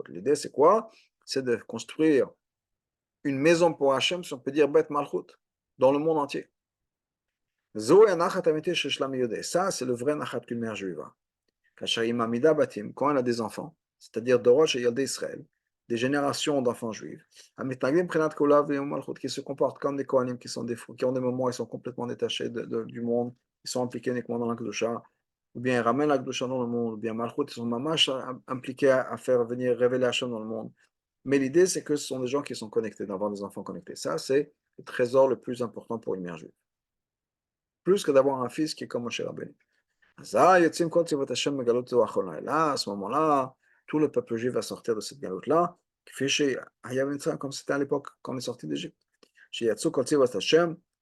L'idée, c'est quoi? C'est de construire une maison pour Hachem, si on peut dire Beth Malchut, dans le monde entier. Ça, c'est le vrai nachat qu'une mère juive a. Quand elle a des enfants, c'est-à-dire Dorosh et Yaldé Israël, des générations d'enfants juifs, qui se comportent comme des Kohanim, qui ont des moments où ils sont complètement détachés du monde, ils sont impliqués uniquement dans la Kedusha, ou bien ils ramènent la Kedusha dans le monde, ou bien Malchut, ils sont mamash impliqués à faire venir révéler Hachem dans le monde. Mais l'idée, c'est que ce sont des gens qui sont connectés, d'avoir des enfants connectés. Ça, c'est le trésor le plus important pour une mère juive. Plus que d'avoir un fils qui est comme Moshe Rabbeinu. Là, à ce moment-là, tout le peuple juif va sortir de cette galoute-là, comme c'était à l'époque quand on est sorti d'Égypte.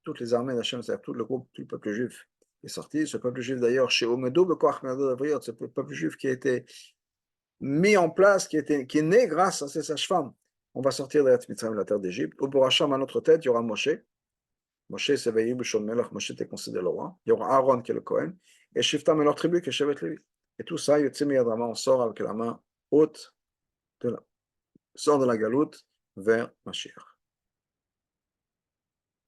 Toutes les armées d'Hachem, c'est-à-dire tout le groupe, tout le peuple juif est sorti. Ce peuple juif d'ailleurs, c'est le peuple juif qui a été mis en place, qui est né grâce à ces sages-femmes. On va sortir de la terre d'Égypte. Au Boracham, à notre tête, il y aura Moshe. Moshe, c'est Veillib Shon Melech, Moshe était considéré le roi. Il y aura Aaron qui est le Kohen, et Shiftam et leur tribu qui est Shevet Lévi. Et tout ça, on sort avec la main haute, sort de la galoute vers Mashiach.